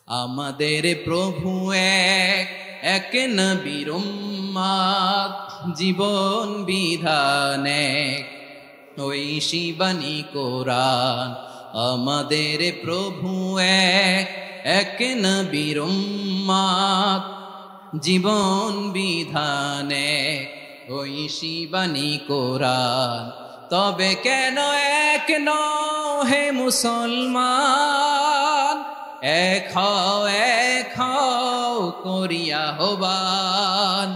আমাদের প্রভু এক, এক নবীর উম্মত, জীবন বিধান এক, ঐশী বাণী কোরআন। আমাদের প্রভু এক, এক নবীর উম্মত, জীবন বিধান এক, ঐশী বাণী কোরআন। তবে কেন এক নও হে মুসলমান, এক হও করিয়া হবান।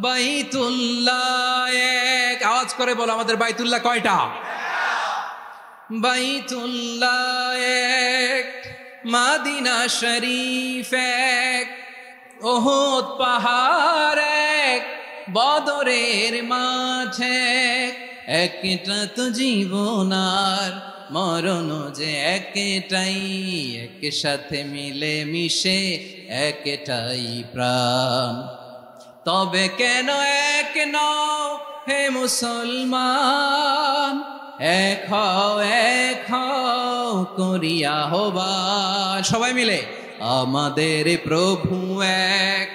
বাইতুল্লাহ এক, আওয়াজ করে বলো আমাদের বাইতুল্লাহ কয়টা? বাইতুল্লাহ এক, মাদিনা শরীফ এক, ওহদ পাহাড় এক, বদরের মাঝে একটা তো জীবন আর মরণ যে একটাই, একসাথে মিলে মিশে একটাই প্রাণ। তবে কেন এক নও হে মুসলমান, এক হও করিয়া হবান। সবাই মিলে আমাদের প্রভু এক,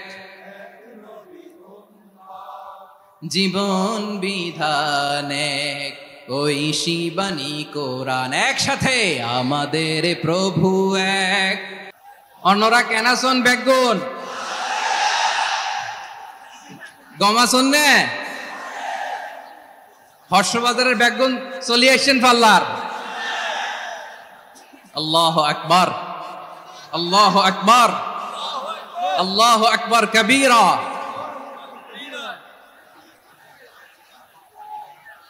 জীবন বিধান এক, ঐশী বাণী কোরআন। একসাথে আমাদের প্রভু এক। অন্যরা কেনাসন বেগুন গমাসন নে হর্ষবাজারের বেগুন চলিয়ে আসছেন পাল্লার। আল্লাহু আকবার, আল্লাহু আকবার, আল্লাহু আকবার কবীরা।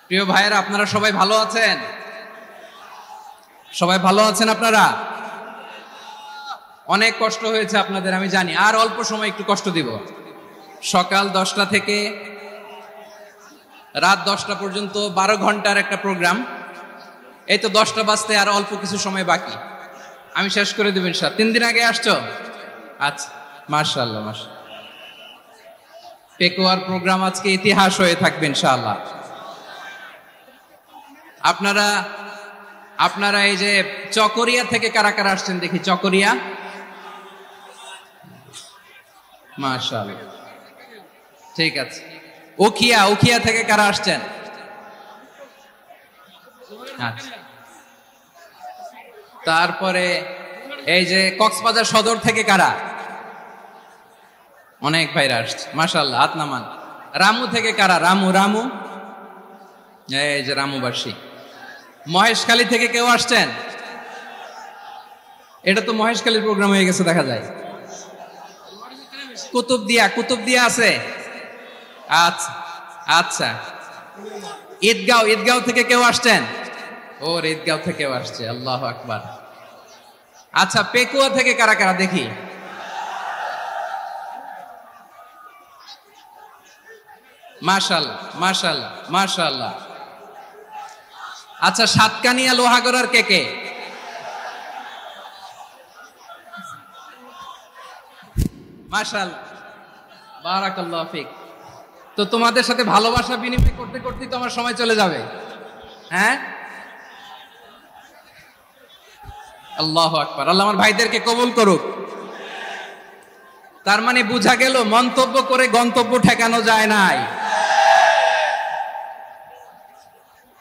প্রিয় ভাইয়েরা, আপনারা সবাই ভালো আছেন? সবাই ভালো আছেন? আপনারা অনেক কষ্ট হয়েছে আপনাদের, আমি জানি। আর অল্প সময় একটু কষ্ট দিব। সকাল 10টা থেকে রাত 10টা পর্যন্ত 12 ঘন্টার একটা প্রোগ্রাম। এই তো 10টা বাজতে আর অল্প কিছু সময় বাকি, আমি শেষ করে দেব ইনশাআল্লাহ। 3 দিন আগে আসছো? আচ্ছা, মাশাআল্লাহ মাশাআল্লাহ। পেকুয়ার প্রোগ্রাম আজকে ইতিহাস হয়ে থাকবে ইনশাআল্লাহ। আপনারা এই যে চকরিয়া থেকে কারা কারা আসছেন দেখি? চকরিয়া, মাশাআল্লাহ, ঠিক আছে। উখিয়া থেকে কারা আসছেন? আচ্ছা। তারপরে এই যে কক্সবাজার সদর থেকে কারা? অনেক ভাইরা আসছে, মাশাআল্লাহ, হাত নামান। রামু থেকে কারা? রামু, এই যে রামুবাসী। মহেশখালী থেকে কেউ আসছেন? এটা তো মহেশখালীর প্রোগ্রাম হয়ে গেছে দেখা যায়। কুতুবদিয়া আছে? আচ্ছা আচ্ছা। ঈদগাঁও থেকে কেউ আসছেন? ওর ঈদগাঁও থেকেও আসছে, আল্লাহু আকবার। আচ্ছা, পেকুয়া থেকে কারা কারা দেখি? মাশাআল্লাহ মাশাআল্লাহ মাশাআল্লাহ। আচ্ছা, সাতকানিয়া লোহাগড়ার কে? মাশাআল্লাহ, বারাকাল্লাহু ফিক। তো তোমাদের সাথে ভালোবাসা বিনিময় করতে করতে তো আমার সময় চলে যাবে। হ্যাঁ, আল্লাহু আকবার। আল্লাহ আমার ভাইদেরকে কবুল করুক। তার মানে বোঝা গেল মন্তব্য করে গন্তব্য ঠেকানো যায় নাই।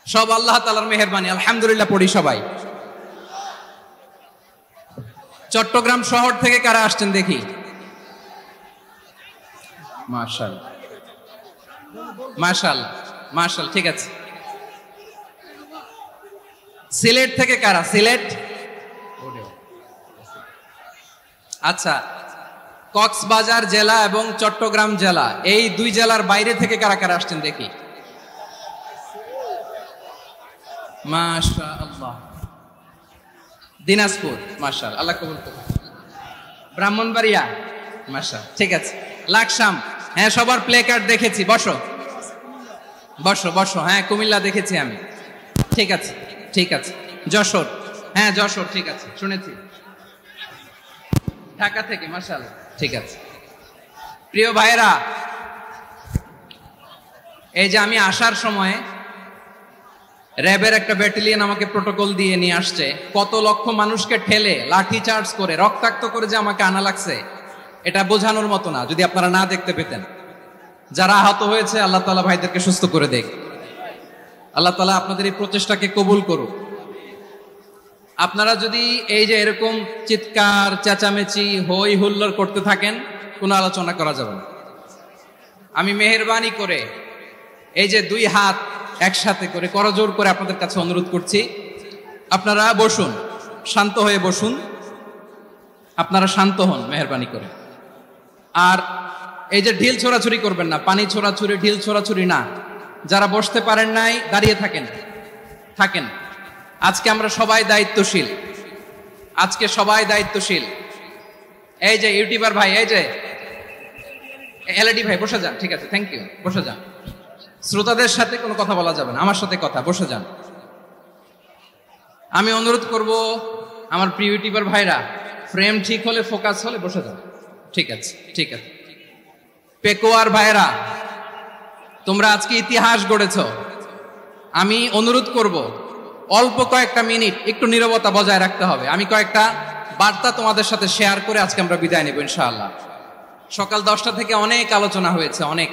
সব আল্লাহ তাআলার মেহেরবানি, আলহামদুলিল্লাহ পড়ি সবাই। চট্টগ্রাম শহর থেকে কারা আসছেন দেখি? মাশাআল্লাহ মাশাআল্লাহ মাশাআল্লাহ, ঠিক আছে। সিলেট থেকে কারা? সিলেট, আচ্ছা। কক্সবাজার জেলা এবং চট্টগ্রাম জেলা, এই 2 জেলার বাইরে থেকে কারা কারা আসছেন দেখি? মাশাআল্লাহ। দিনাজপুর, মাশাআল্লাহ, আল্লাহ কবুল করুন। ব্রাহ্মণবাড়িয়া, মাশাআল্লাহ, ঠিক আছে। লাকসাম, হ্যাঁ, সবার প্লে কার্ড দেখেছি। বসো বসো বসো। হ্যাঁ, কুমিল্লা দেখেছি আমি, ঠিক আছে ঠিক আছে। যশোর, হ্যাঁ যশোর, ঠিক আছে, শুনেছি। ঢাকা থেকে, মাশাআল্লাহ, ঠিক আছে। প্রিয় ভাইয়েরা, এই যে আমি আসার সময় র্যাবের একটা ব্যাটালিয়ন আমাকে প্রোটোকল দিয়ে নিয়ে আসছে, কত লক্ষ মানুষকে ঠেলে লাঠি চার্জ করে রক্তাক্ত করে যে আমাকে আনা লাগছে, এটা বোঝানোর মতো না যদি আপনারা না দেখতে পেতেন। যারা আহত হয়েছে আল্লাহ তাআলা ভাইদেরকে সুস্থ করে দেখ। আল্লাহ তাআলা আপনাদের এই প্রচেষ্টাকে কবুল করুক। আপনারা যদি এই যে এরকম চিৎকার চেঁচামেচি হই হুল্লোড় করতে থাকেন, কোনো আলোচনা করা যাবে না। আমি মেহেরবানি করে এই যে দুই হাত একসাথে করে করজোর করে আপনাদের কাছে অনুরোধ করছি, আপনারা বসুন, শান্ত হয়ে বসুন, আপনারা শান্ত হন মেহেরবানি করে। আর এই যে ঢিল ছোড়াছুরি করবেন না, পানি ছোড়াছুরি ঢিল ছোড়াছুরি না। যারা বসতে পারেন নাই দাঁড়িয়ে থাকেন থাকেন। আজকে আমরা সবাই দায়িত্বশীল, আজকে সবাই দায়িত্বশীল। এই যে ইউটিউবার ভাই, এই যে এলইডি ভাই বসে যান, ঠিক আছে, থ্যাংক ইউ, বসে যান। শ্রোতাদের সাথে কোনো কথা বলা যাবে না, আমার সাথে কথা, বসে যান। আমি অনুরোধ করব আমার প্রিয় ইউটিউবার ভাইরা, ফ্রেম ঠিক হলে ফোকাস হলে বসে যান, ঠিক আছে, ঠিক আছে। পেকোয়ার ভাইরা, তোমরা আজকে ইতিহাস গড়েছ। আমি অনুরোধ করব অল্প কয়েকটা মিনিট একটু নীরবতা বজায় রাখতে হবে। আমি কয়েকটা বার্তা তোমাদের সাথে শেয়ার করে আজকে আমরা বিদায় নেব ইনশাআল্লাহ। সকাল 10টা থেকে অনেক আলোচনা হয়েছে, অনেক,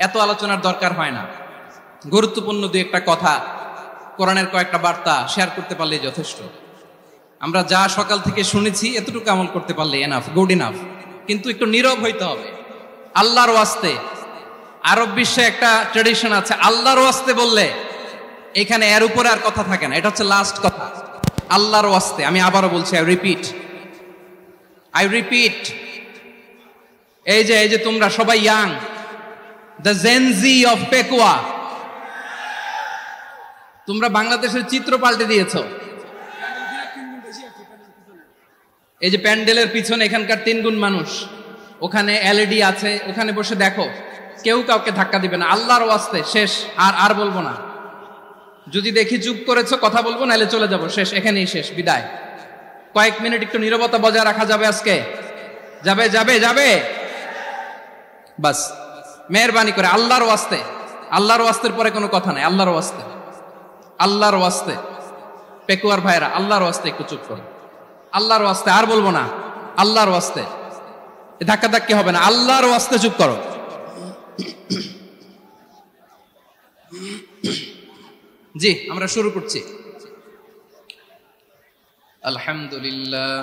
এত আলোচনার দরকার হয় না। গুরুত্বপূর্ণ দুই একটা কথা, কোরআনের কয়েকটা বার্তা শেয়ার করতে পারলেই যথেষ্ট। আমরা যা সকাল থেকে শুনেছি এতটুকু আমল করতে পারলে এনাফ, গুড ইনাফ। কিন্তু একটু নীরব হইতে হবে আল্লাহর ওয়াস্তে। আরব বিশ্বে একটা ট্রেডিশন আছে, আল্লাহর ওয়াস্তে বললে এখানে এর উপরে আর কথা থাকে না, এটা হচ্ছে লাস্ট কথা। আল্লাহর ওয়াস্তে, আমি আবারও বলছি, আই রিপিট। এই যে তোমরা সবাই young, the Gen Z of Pekua, তোমরা বাংলাদেশের চিত্র পাল্টে দিয়েছো। এই যে প্যান্ডেলের পিছনে এখানকার 3 গুণ মানুষ, ওখানে এলইডি আছে, ওখানে বসে দেখো, কেউ কাউকে ধাক্কা দিবে না। আল্লাহর ওয়াস্তে শেষ, আর বলবো না। যদি দেখি চুপ করেছো, কথা বলবো, নাহলে চলে যাবো, শেষ, এখানেই শেষ, বিদায়। কয়েক মিনিট একটু নীরবতা বজায় রাখা যাবে আজকে? যাবে যাবে যাবে? বাস, মেহেরবানি করে আল্লাহর ওয়াস্তে, আল্লাহর ওয়াস্তের পরে কোনো কথা নাই, আল্লাহর ওয়াস্তে, আল্লাহর ওয়াস্তে। পেকুয়ার ভাইরা, আল্লাহর ওয়াস্তে একটু চুপ করো, আল্লাহর ওয়াস্তে, আর বলবো না, আল্লাহর ওয়াস্তে। ধাক্কা ধাক্কি হবে না, আল্লাহর ওয়াস্তে চুপ করো। জি, আমরা শুরু করছি। আলহামদুলিল্লাহ,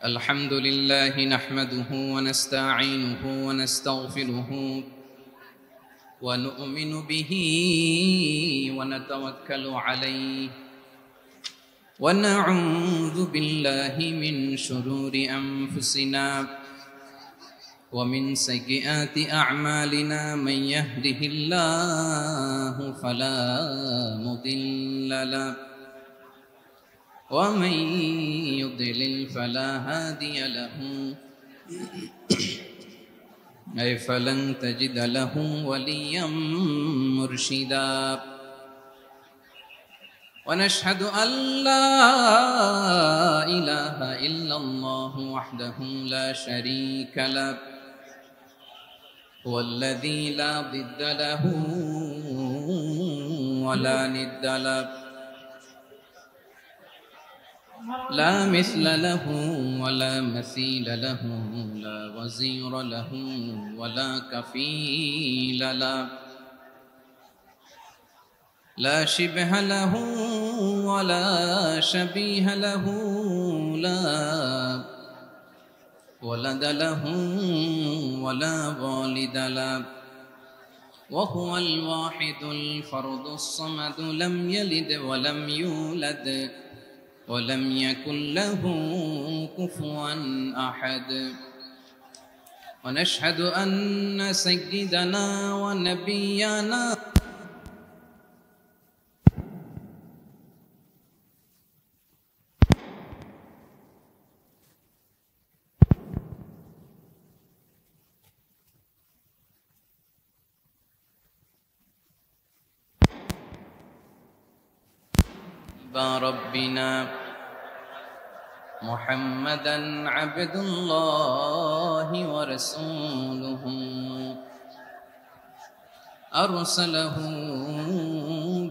আলহামদুলিল্লাহ নাহমাদুহু ওয়া নাস্তাঈনুহু ওয়া নাস্তাগফিরুহু ওয়া নু'মিনু বিহি ওয়া নাতাওয়াক্কালু আলাইহি ওয়া নাউযু বিল্লাহি মিন শুরুরি আনফুসিনা ومن سيئات أعمالنا من يهده الله فلا مضل له ومن يضلل فلا هادي له أي فلن تجد له وليا مرشدا ونشهد أن لا إله إلا الله وحده لا شريك له هو الذي لا ضد له ولا ند له لا مثل له ولا مثيل له لا وزير له ولا كفيل له لا شبه له ولا شبيه له لا ولد له ولا والد له وهو الواحد الفرد الصمد لم يلد ولم يولد ولم يكن له كفوا أحد ونشهد أن سيدنا ونبينا ربنا محمدا عبد الله ورسوله أرسله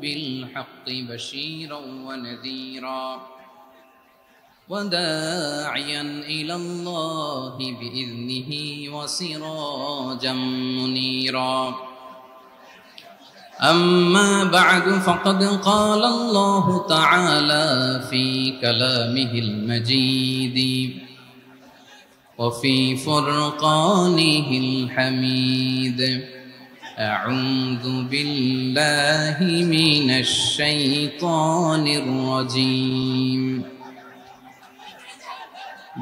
بالحق بشيرا ونذيرا وداعيا إلى الله بإذنه وسراجا منيرا أما بعد فقد قال الله تعالى في كلامه المجيد وفي فرقانه الحميد أعوذ بالله من الشيطان الرجيم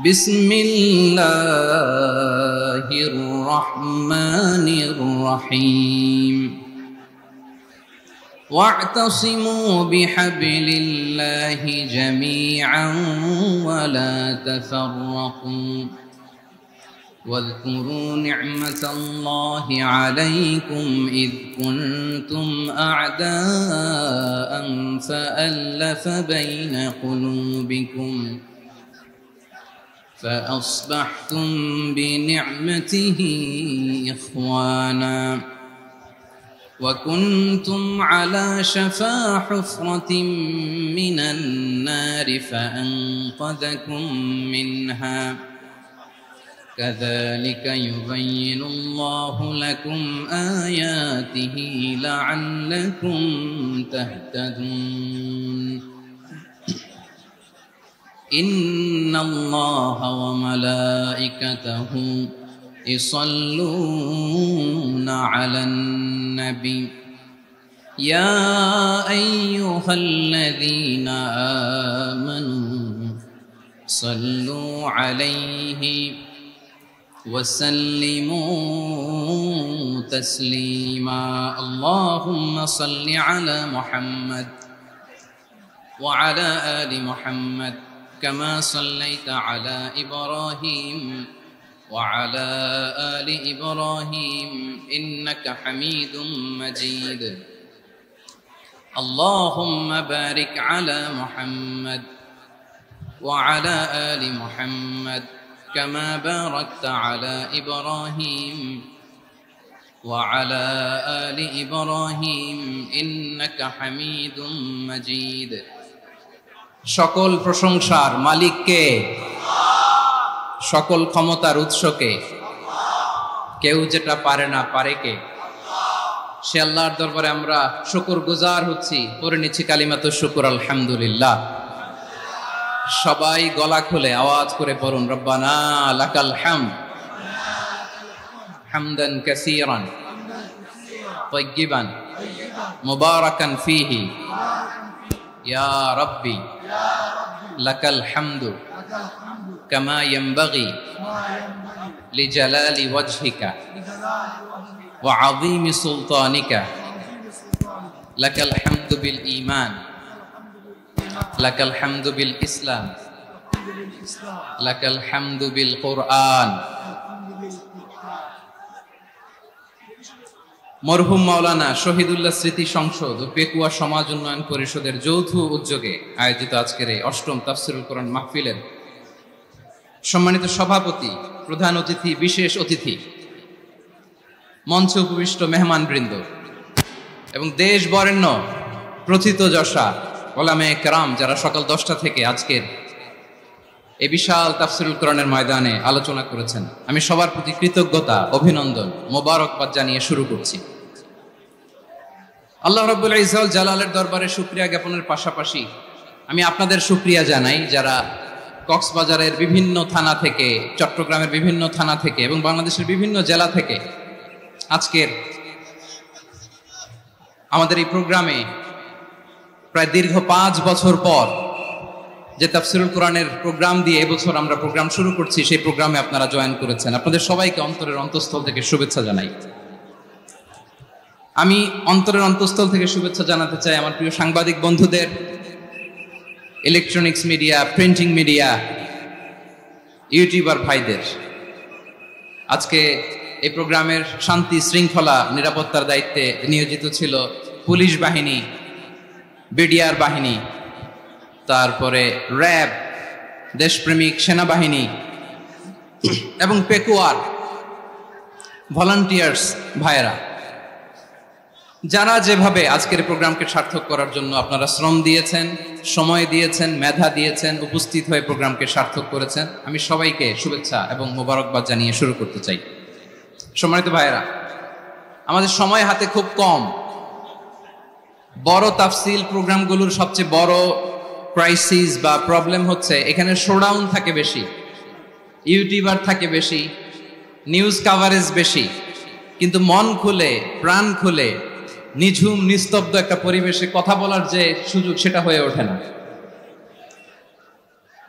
بسم الله الرحمن الرحيم واعتصموا بحبل الله جميعا ولا تفرقوا واذكروا نعمة الله عليكم إذ كنتم أعداء فألف بين قلوبكم فأصبحتم بنعمته إخوانا وكنتم على شفا حفرة من النار فأنقذكم منها كذلك يبين الله لكم آياته لعلكم تهتدون إن الله وملائكته يصلون على النبي يا أيها الذين آمنوا صلوا عليه وسلموا تسليما اللهم صل على محمد وعلى آل محمد كما صليت على إبراهيم وعلى آل إبراهيم إنك حميد مجيد اللهم بارك على محمد وعلى آل محمد كما باركت على إبراهيم وعلى آل إبراهيم إنك حميد مجيد সকল প্রশংসার মালিক কে? সকল ক্ষমতার উৎস কে? কেউ যেটা পারে না পারে কে? সে আল্লাহর দরবারে আমরা শুকরগুজার হচ্ছি, পড়ে নিচ্ছি কালিমাতুশ শুকর আলহামদুলিল্লাহ। সবাই গলা খুলে আওয়াজ করে পড়ুন রব্বানা লাকাল হামদ হামদান কাসীরান তাইয়্যিবান মুবারাকান ফীহি ইয়া রাব্বি লাকাল হামদু কামা ইয়ানবাগি লিজালালি ওয়াজহিকা ওয়া আযীমি সুলতানিকা লাকাল হামদু বিল ঈমান লাকাল হামদু বিল ইসলাম লাকাল হামদু বিল কুরআন। মরহুম মাওলানা শহীদুল্লাহ স্মৃতি সংসদ ও পেকুয়া সমাজ উন্নয়ন পরিষদের যৌথ উদ্যোগে আয়োজিত আজকের এই অষ্টম তাফসীরুল কোরআন মাহফিলের সম্মানিত সভাপতি, প্রধান অতিথি, বিশেষ অতিথি, মঞ্চে উপবিষ্ট মেহমানবৃন্দ এবং দেশ বরেণ্য প্রথিতযশা ওলামায়ে কেরাম যারা সকাল 10টা থেকে আজকের এই বিশাল তাফসীরুল কোরআনের ময়দানে আলোচনা করেছেন, আমি সবার প্রতি কৃতজ্ঞতা, অভিনন্দন, মোবারকবাদ জানিয়ে শুরু করছি। আল্লাহ রাব্বুল ইজ্জত ওয়াল জালালের দরবারে শুকরিয়া জ্ঞাপনের পাশাপাশি আমি আপনাদের শুকরিয়া জানাই যারা কক্সবাজারের বিভিন্ন থানা থেকে, চট্টগ্রামের বিভিন্ন থানা থেকে এবং বাংলাদেশের বিভিন্ন জেলা থেকে আজকের আমাদের এই প্রোগ্রামে প্রায় দীর্ঘ 5 বছর পর যে তাফসীরুল কোরআনের প্রোগ্রাম দিয়ে এবছর আমরা প্রোগ্রাম শুরু করছি, সেই প্রোগ্রামে আপনারা জয়েন করেছেন। আপনাদের সবাইকে অন্তরের অন্তঃস্থল থেকে শুভেচ্ছা জানাই। আমি অন্তরের অন্তঃস্থল থেকে শুভেচ্ছা জানাতে চাই আমার প্রিয় সাংবাদিক বন্ধুদের, electronics media, printing media, YouTuber ভাইদের। আজকে এই প্রোগ্রামের শান্তি শৃঙ্খলা নিরাপত্তার দায়িত্বে নিয়োজিত ছিল পুলিশ বাহিনী, বিডিআর বাহিনী, তারপরে র্যাব, দেশপ্রেমিক সেনাবাহিনী এবং পেকুয়ার ভলান্টিয়ার্স ভাইয়েরা। যারা যেভাবে আজকের প্রোগ্রামকে সার্থক করার জন্য আপনারা শ্রম দিয়েছেন, সময় দিয়েছেন, মেধা দিয়েছেন, উপস্থিত হয়ে প্রোগ্রামকে সার্থক করেছেন, আমি সবাইকে শুভেচ্ছা এবং মোবারকবাদ জানিয়ে শুরু করতে চাই। সম্মানিত ভাইয়েরা, আমাদের সময় হাতে খুব কম। বড় তাফসিল প্রোগ্রামগুলোর সবচেয়ে বড় ক্রাইসিস বা প্রবলেম হচ্ছে এখানে শোডাউন থাকে বেশি, ইউটিউবার থাকে বেশি, নিউজ কাভারেজ বেশি, কিন্তু মন খুলে প্রাণ খুলে নিঝুম নিস্তব্ধ একটা পরিবেশে কথা বলার যে সুযোগ সেটা হয়ে ওঠে না।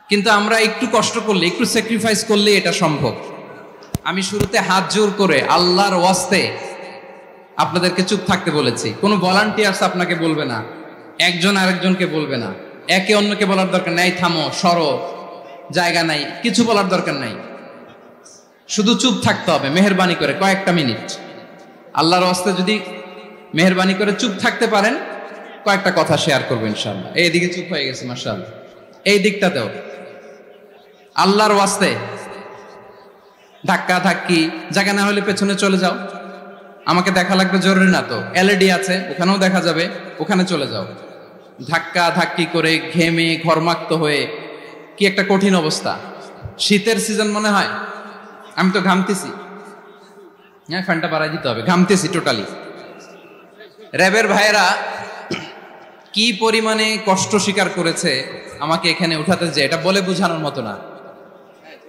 কিন্তু আমরা একটু কষ্ট করলে, একটু স্যাক্রিফাইস করলে এটা সম্ভব। আমি শুরুতে হাত জোর করে আল্লাহর ওয়াস্তে আপনাদেরকে চুপ থাকতে বলেছি। কোনো ভলান্টিয়ার্স আপনাকে বলবে না, একজন আরেকজনকে বলবে না, একে অন্যকে বলার দরকার নাই, থামো, সরো, জায়গা নাই, কিছু বলার দরকার নাই। শুধু চুপ থাকতে হবে মেহেরবানি করে কয়েকটা মিনিট। আল্লাহর ওয়াস্তে যদি মেহেরবানি করে চুপ থাকতে পারেন, কয়েকটা কথা শেয়ার করবো ইনশাআল্লাহ। এইদিকে চুপ হয়ে গেছে মাশাআল্লাহ, এই দিকটাতেও আল্লাহর ওয়াস্তে ধাক্কা ধাক্কি জায়গা না হলে পেছনে চলে যাও। আমাকে দেখা লাগবে জরুরি না তো, এলইডি আছে ওখানেও দেখা যাবে, ওখানে চলে যাও। ধাক্কা ধাক্কি করে ঘেমে ঘরমাক্ত হয়ে কি একটা কঠিন অবস্থা। শীতের সিজন মনে হয়, আমি তো ঘামতেছি। হ্যাঁ, ফ্যানটা বাড়াই দিতে হবে, ঘামতেছি টোটালি। র্যাবের ভাইয়েরা কি পরিমাণে কষ্ট স্বীকার করেছে আমাকে এখানে উঠাতে, যে এটা বলে বোঝানোর মতো না।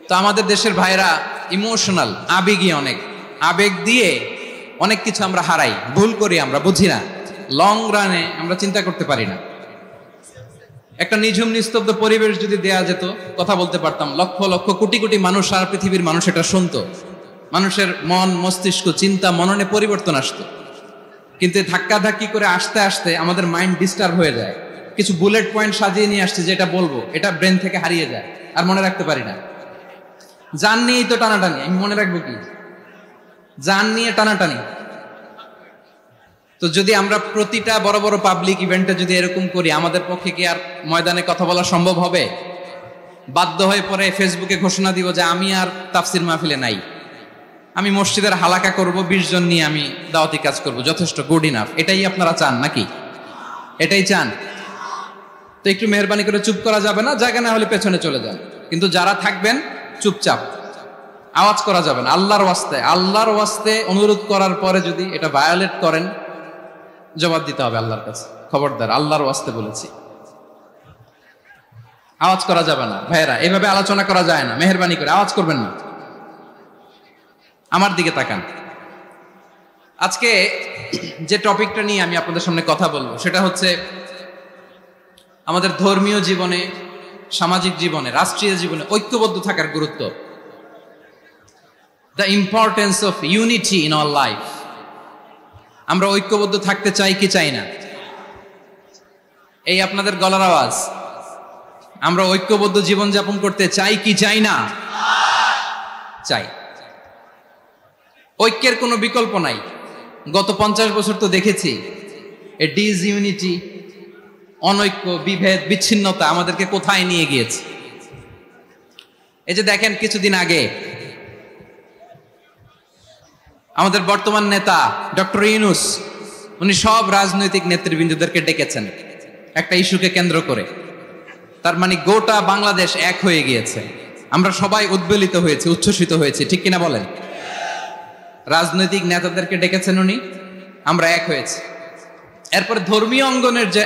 তো আমাদের দেশের ভাইয়েরা ইমোশনাল, আবেগী, অনেক আবেগ দিয়ে অনেক কিছু আমরা হারাই, ভুল করি, আমরা বুঝি না, লং রানে আমরা চিন্তা করতে পারি না। একটা নিঝুম নিস্তব্ধ পরিবেশ যদি দেয়া যেত, কথা বলতে পারতাম, লক্ষ লক্ষ কোটি কোটি মানুষ, সারা পৃথিবীর মানুষ এটা শুনতো, মানুষের মন মস্তিষ্ক চিন্তা মননে পরিবর্তন আসতো। কিন্তু ধাক্কা ধাক্কি করে আসতে আসতে আমাদের মাইন্ড ডিস্টার্ব হয়ে যায়। কিছু বুলেট পয়েন্ট সাজিয়ে নিয়ে আসছে, যেটা বলবো এটা ব্রেন থেকে হারিয়ে যায়, আর মনে রাখতে পারি না। জান নিয়েই তো টানাটানি, আমি মনে রাখবো কি? জান নিয়ে টানাটানি। তো যদি আমরা প্রতিটা বড় বড় পাবলিক ইভেন্টে যদি এরকম করি, আমাদের পক্ষে কি আর ময়দানে কথা বলা সম্ভব হবে? বাধ্য হয়ে পরে ফেসবুকে ঘোষণা দিব যে আমি আর তাফসির মাহফিলে নাই, আমি মসজিদের হালাকা করব, 20 জন নিয়ে আমি দাওয়াতি কাজ করব, যথেষ্ট, গুড ইনাফ। এটাই আপনারা চান নাকি? এটাই চান? তো একটু মেহরবানি করে চুপ করা যাবে না? জায়গা না হলে পেছনে চলে যান, কিন্তু যারা থাকবেন চুপচাপ, আওয়াজ করা যাবে না। আল্লাহর ওয়াস্তে, আল্লাহর ওয়াস্তে অনুরোধ করার পরে যদি এটা ভায়োলেট করেন, জবাব দিতে হবে আল্লাহর কাছে। খবরদার, আল্লাহর ওয়াস্তে বলেছি, আওয়াজ করা যাবে না। ভাইয়েরা, এভাবে আলোচনা করা যায় না, মেহরবানি করে আওয়াজ করবেন না। আমার দিকে তাকান। আজকে যে টপিকটা নিয়ে আমি আপনাদের সামনে কথা বলবো, সেটা হচ্ছে আমাদের ধর্মীয় জীবনে, সামাজিক জীবনে, রাষ্ট্রীয় জীবনে ঐক্যবদ্ধ থাকার গুরুত্ব। The importance of unity in our life. আমরা ঐক্যবদ্ধ থাকতে চাই কি চাই না? এই আপনাদের গলার আওয়াজ। আমরা ঐক্যবদ্ধ জীবনযাপন করতে চাই কি চাই না? চাই। ঐক্যের কোনো বিকল্প নাই। গত 50 বছর তো দেখেছি এ ডিসইউনিটি, অনৈক্য, বিভেদ, বিচ্ছিন্নতা আমাদেরকে কোথায় নিয়ে গিয়েছে। এই যে দেখেন, কিছুদিন আগে আমাদের বর্তমান নেতা ডক্টর ইউনূস, উনি সব রাজনৈতিক নেতৃবৃন্দদেরকে ডেকেছেন একটা ইস্যুকে কেন্দ্র করে। তার মানে গোটা বাংলাদেশ এক হয়ে গিয়েছে। আমরা সবাই উদ্বেলিত হয়েছি, উচ্ছ্বসিত হয়েছি, ঠিক কিনা বলেন? রাজনৈতিক নেতাদেরকে ডেকেছেন উনি, আমরা এক হয়েছি। এরপরে ধর্মীয় অঙ্গনের যে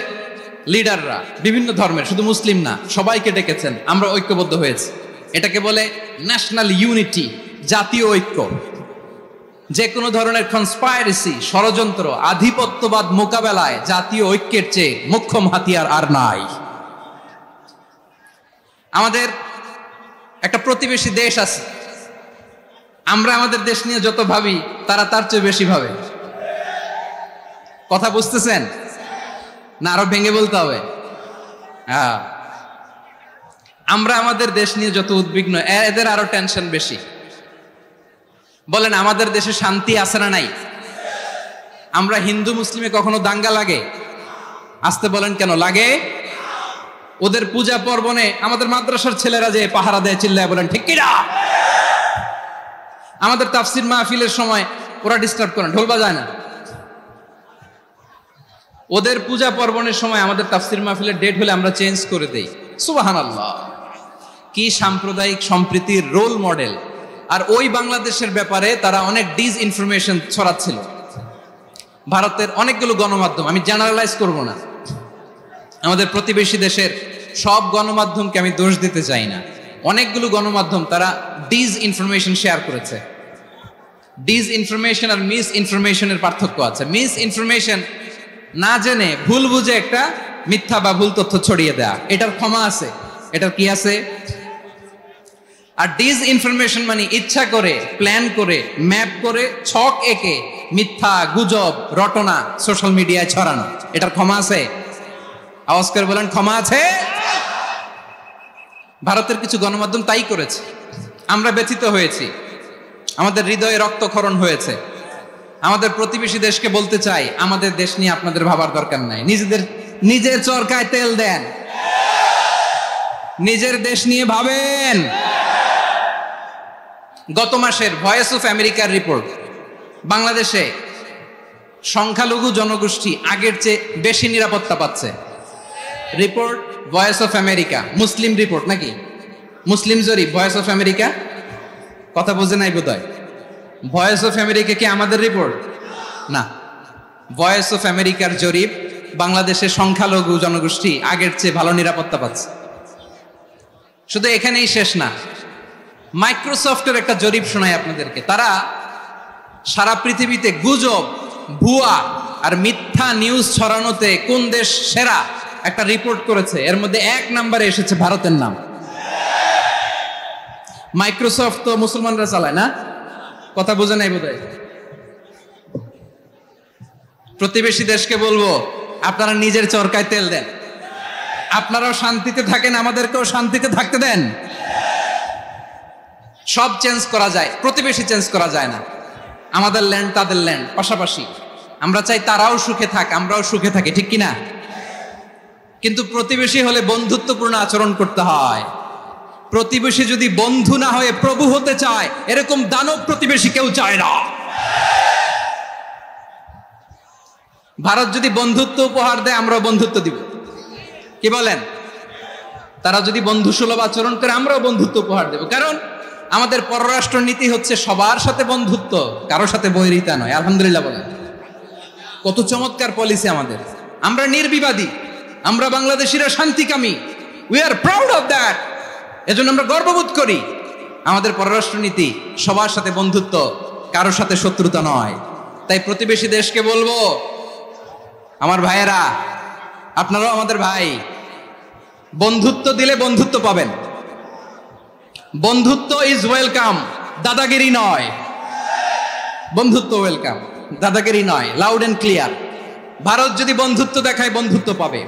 লিডাররা, বিভিন্ন ধর্মের, শুধু মুসলিম না, সবাইকে ডেকেছেন, আমরা ঐক্যবদ্ধ হয়েছি। এটাকে বলে ন্যাশনাল ইউনিটি, জাতীয় ঐক্য। যে কোনো ধরনের কনস্পাইরেসি, ষড়যন্ত্র, আধিপত্যবাদ মোকাবেলায় জাতীয় ঐক্যের চেয়ে মোক্ষম হাতিয়ার আর নাই। আমাদের একটা প্রতিবেশী দেশ আছে, আমরা আমাদের দেশ নিয়ে যত ভাবি, তারা তার চেয়ে বেশি ভাবে। কথা বুঝতেছেন না? আরো ভেঙে বলতে হবে। হ্যাঁ, আমরা আমাদের দেশ নিয়ে যত উদ্বিগ্ন, এদের আরো টেনশন বেশি। বলেন, আমাদের দেশে শান্তি আছে না নাই? আমরা হিন্দু মুসলিমে কখনো দাঙ্গা লাগে? আসতে বলেন, কেন লাগে? ওদের পূজা পার্বণে আমাদের মাদ্রাসার ছেলেরা যে পাহারা দেয়, চিল্লায় বলেন ঠিক কিনা? আমাদের তাফসির মাহফিলের সময় ওরা ডিস্টার্ব করে, ঢোল বাজায় না। ওদের পূজা পার্বণের সময় আমাদের তাফসির মাহফিলের ডেট হলে আমরা চেঞ্জ করে দেই। সুবহানাল্লাহ, কি সাম্প্রদায়িক সম্প্রীতির রোল মডেল। আর ওই বাংলাদেশের ব্যাপারে তারা অনেক ডিস ইনফরমেশন ছড়াচ্ছিল। ভারতের অনেকগুলো গণমাধ্যম, আমি জেনারেলাইজ করব না, আমাদের প্রতিবেশী দেশের সব গণমাধ্যমকে আমি দোষ দিতে চাই না, অনেকগুলো গণমাধ্যম তারা ডিস ইনফরমেশন শেয়ার করেছে। ডিস ইনফরমেশন আর মিস ইনফরমেশনের পার্থক্য আছে। মিস ইনফরমেশন না জেনে ভুল বুঝে একটা মিথ্যা বা ভুল তথ্য ছড়িয়ে দেয়া, এটার ক্ষমা আছে, এটার কি আছে। আর ডিস ইনফরমেশন মানে ইচ্ছা করে, প্ল্যান করে, ম্যাপ করে, ছক এঁকে মিথ্যা, গুজব, রটনা সোশ্যাল মিডিয়ায় ছড়ানো, এটার ক্ষমা আছে? আওয়াজ করে বলেন, ক্ষমা আছে? ভারতের কিছু গণমাধ্যম তাই করেছে, আমরা ব্যথিত হয়েছি, আমাদের হৃদয়ে রক্তক্ষরণ হয়েছে। আমাদের প্রতিবেশী দেশকে বলতে চাই, আমাদের দেশ নিয়ে আপনাদের ভাবার দরকার নাই, নিজের চরকায় তেল দেন, নিজের দেশ নিয়ে ভাবেন। গত মাসের ভয়েস অফ আমেরিকার রিপোর্ট, বাংলাদেশে সংখ্যালঘু জনগোষ্ঠী আগের চেয়ে বেশি নিরাপত্তা পাচ্ছে। Report voice of America, Muslim report নাকি? মুসলিম জরিপ, ভয়েস অফ আমেরিকা। কথা বোঝে নাই বোধহয়। ভয়েস অফ আমেরিকা কি আমাদের রিপোর্ট? না, ভয়েস অফ আমেরিকার জরিপ, বাংলাদেশের সংখ্যালঘু জনগোষ্ঠী আগের চেয়ে ভালো নিরাপত্তা পাচ্ছে। শুধু এখানেই শেষ না, মাইক্রোসফটের একটা জরিপ শোনায় আপনাদেরকে। তারা সারা পৃথিবীতে গুজব, ভুয়া আর মিথ্যা নিউজ ছড়ানোতে কোন দেশ সেরা একটা রিপোর্ট করেছে। এর মধ্যে 1 নম্বরে এসেছে ভারতের নাম। মাইক্রোসফট তো মুসলমানরা চালায় না? কথা বোঝে নাই বোধহয়। প্রতিবেশী দেশকে বলবো, আপনারা নিজের চরকায় তেল দেন, আপনারাও শান্তিতে থাকেন, আমাদেরকেও শান্তিতে থাকতে দেন। সব চেঞ্জ করা যায়, প্রতিবেশী চেঞ্জ করা যায় না। আমাদের ল্যান্ড তাদের ল্যান্ড, পাশাপাশি। আমরা চাই তারাও সুখে থাক, আমরাও সুখে থাকি, ঠিক কিনা? কিন্তু প্রতিবেশী হলে বন্ধুত্বপূর্ণ আচরণ করতে হয়। প্রতিবেশী যদি বন্ধু না হয়ে প্রভু হতে চায়, এরকম দানব প্রতিবেশী কেউ চায় না। ভারত যদি বন্ধুত্ব উপহার দেয়, আমরাও বন্ধুত্ব দিব, কি বলেন? তারা যদি বন্ধুসুলভ আচরণ করে, আমরাও বন্ধুত্ব উপহার দেব। কারণ আমাদের পররাষ্ট্র নীতি হচ্ছে সবার সাথে বন্ধুত্ব, কারোর সাথে বৈরিতা নয়। আলহামদুলিল্লাহ বলেন, কত চমৎকার পলিসি আমাদের। আমরা নির্বিবাদী, আমরা বাংলাদেশিরা শান্তিকামী, we are proud of that. এজন্য আমরা গর্ববোধ করি। আমাদের পররাষ্ট্র নীতি সবার সাথে বন্ধুত্ব, কারোর সাথে শত্রুতা নয়। তাই প্রতিবেশী দেশকে বলবো, আমার ভাইয়েরা, আপনারাও আমাদের ভাই, বন্ধুত্ব দিলে বন্ধুত্ব পাবেন। বন্ধুত্ব ইজ ওয়েলকাম, দাদাগিরি নয়। বন্ধুত্ব ওয়েলকাম, দাদাগিরি নয়, লাউড এন্ড ক্লিয়ার। ভারত যদি বন্ধুত্ব দেখায়, বন্ধুত্ব পাবে।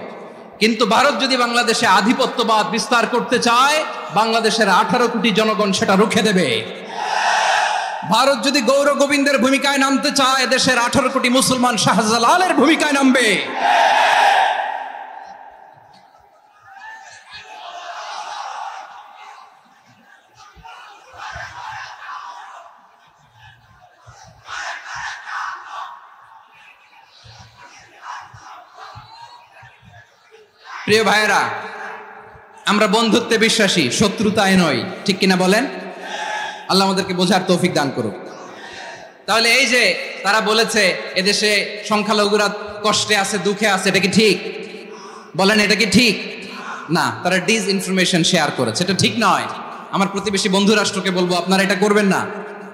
কিন্তু ভারত যদি বাংলাদেশে আধিপত্যবাদ বিস্তার করতে চায়, বাংলাদেশের 18 কোটি জনগণ সেটা রুখে দেবে। ভারত যদি গৌর গোবিন্দের ভূমিকায় নামতে চায়, দেশের 18 কোটি মুসলমান শাহজালালের ভূমিকায় নামবে। প্রিয় ভাইয়েরা, আমরা বন্ধুত্বে বিশ্বাসী, শত্রুতায় নয়, ঠিক কিনা বলেন? আল্লাহ আমাদেরকে বোঝার তৌফিক দান করুক। তাহলে এই যে তারা বলেছে এদেশে সংখ্যালঘুরা কষ্টে আছে, দুঃখে আছে, এটা কি ঠিক? বলেন, এটা কি ঠিক? না, তারা ডিস ইনফরমেশন শেয়ার করেছে, এটা ঠিক নয়। আমার প্রতিবেশী বন্ধু রাষ্ট্রকে বলবো, আপনারা এটা করবেন না,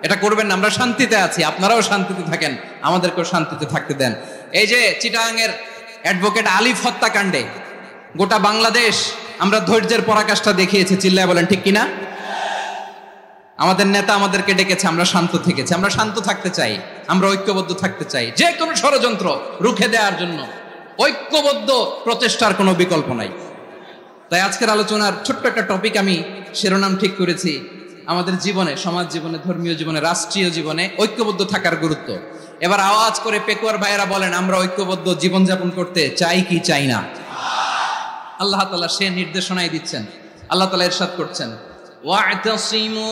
এটা করবেন না। আমরা শান্তিতে আছি, আপনারাও শান্তিতে থাকেন, আমাদেরকেও শান্তিতে থাকতে দেন। এই যে চিটাগাংয়ের অ্যাডভোকেট আলিফ হত্যাকাণ্ডে গোটা বাংলাদেশ আমরা ধৈর্যের পরাকাষ্ঠা দেখিয়েছি, চিল্লায় বলেন ঠিক কিনা? আমাদের নেতা আমাদেরকে ডেকেছে, আমরা শান্ত থেকেছি। আমরা শান্ত থাকতে চাই, আমরা ঐক্যবদ্ধ থাকতে চাই। যে কোনো ষড়যন্ত্র রুখে দেওয়ার জন্য ঐক্যবদ্ধ প্রচেষ্টার কোনো বিকল্প নাই। তাই আজকের আলোচনার ছোট্ট একটা টপিক আমি শিরোনাম ঠিক করেছি, আমাদের জীবনে, সমাজ জীবনে, ধর্মীয় জীবনে, রাষ্ট্রীয় জীবনে ঐক্যবদ্ধ থাকার গুরুত্ব। এবার আওয়াজ করে পেকুয়ার ভাইয়েরা বলেন, আমরা ঐক্যবদ্ধ জীবনযাপন করতে চাই কি চাই না? আল্লাহ তাআলা সে নির্দেশনাই দিচ্ছেন। আল্লাহ তাআলা ইরশাদ করছেন, ওয়া'তাসিমু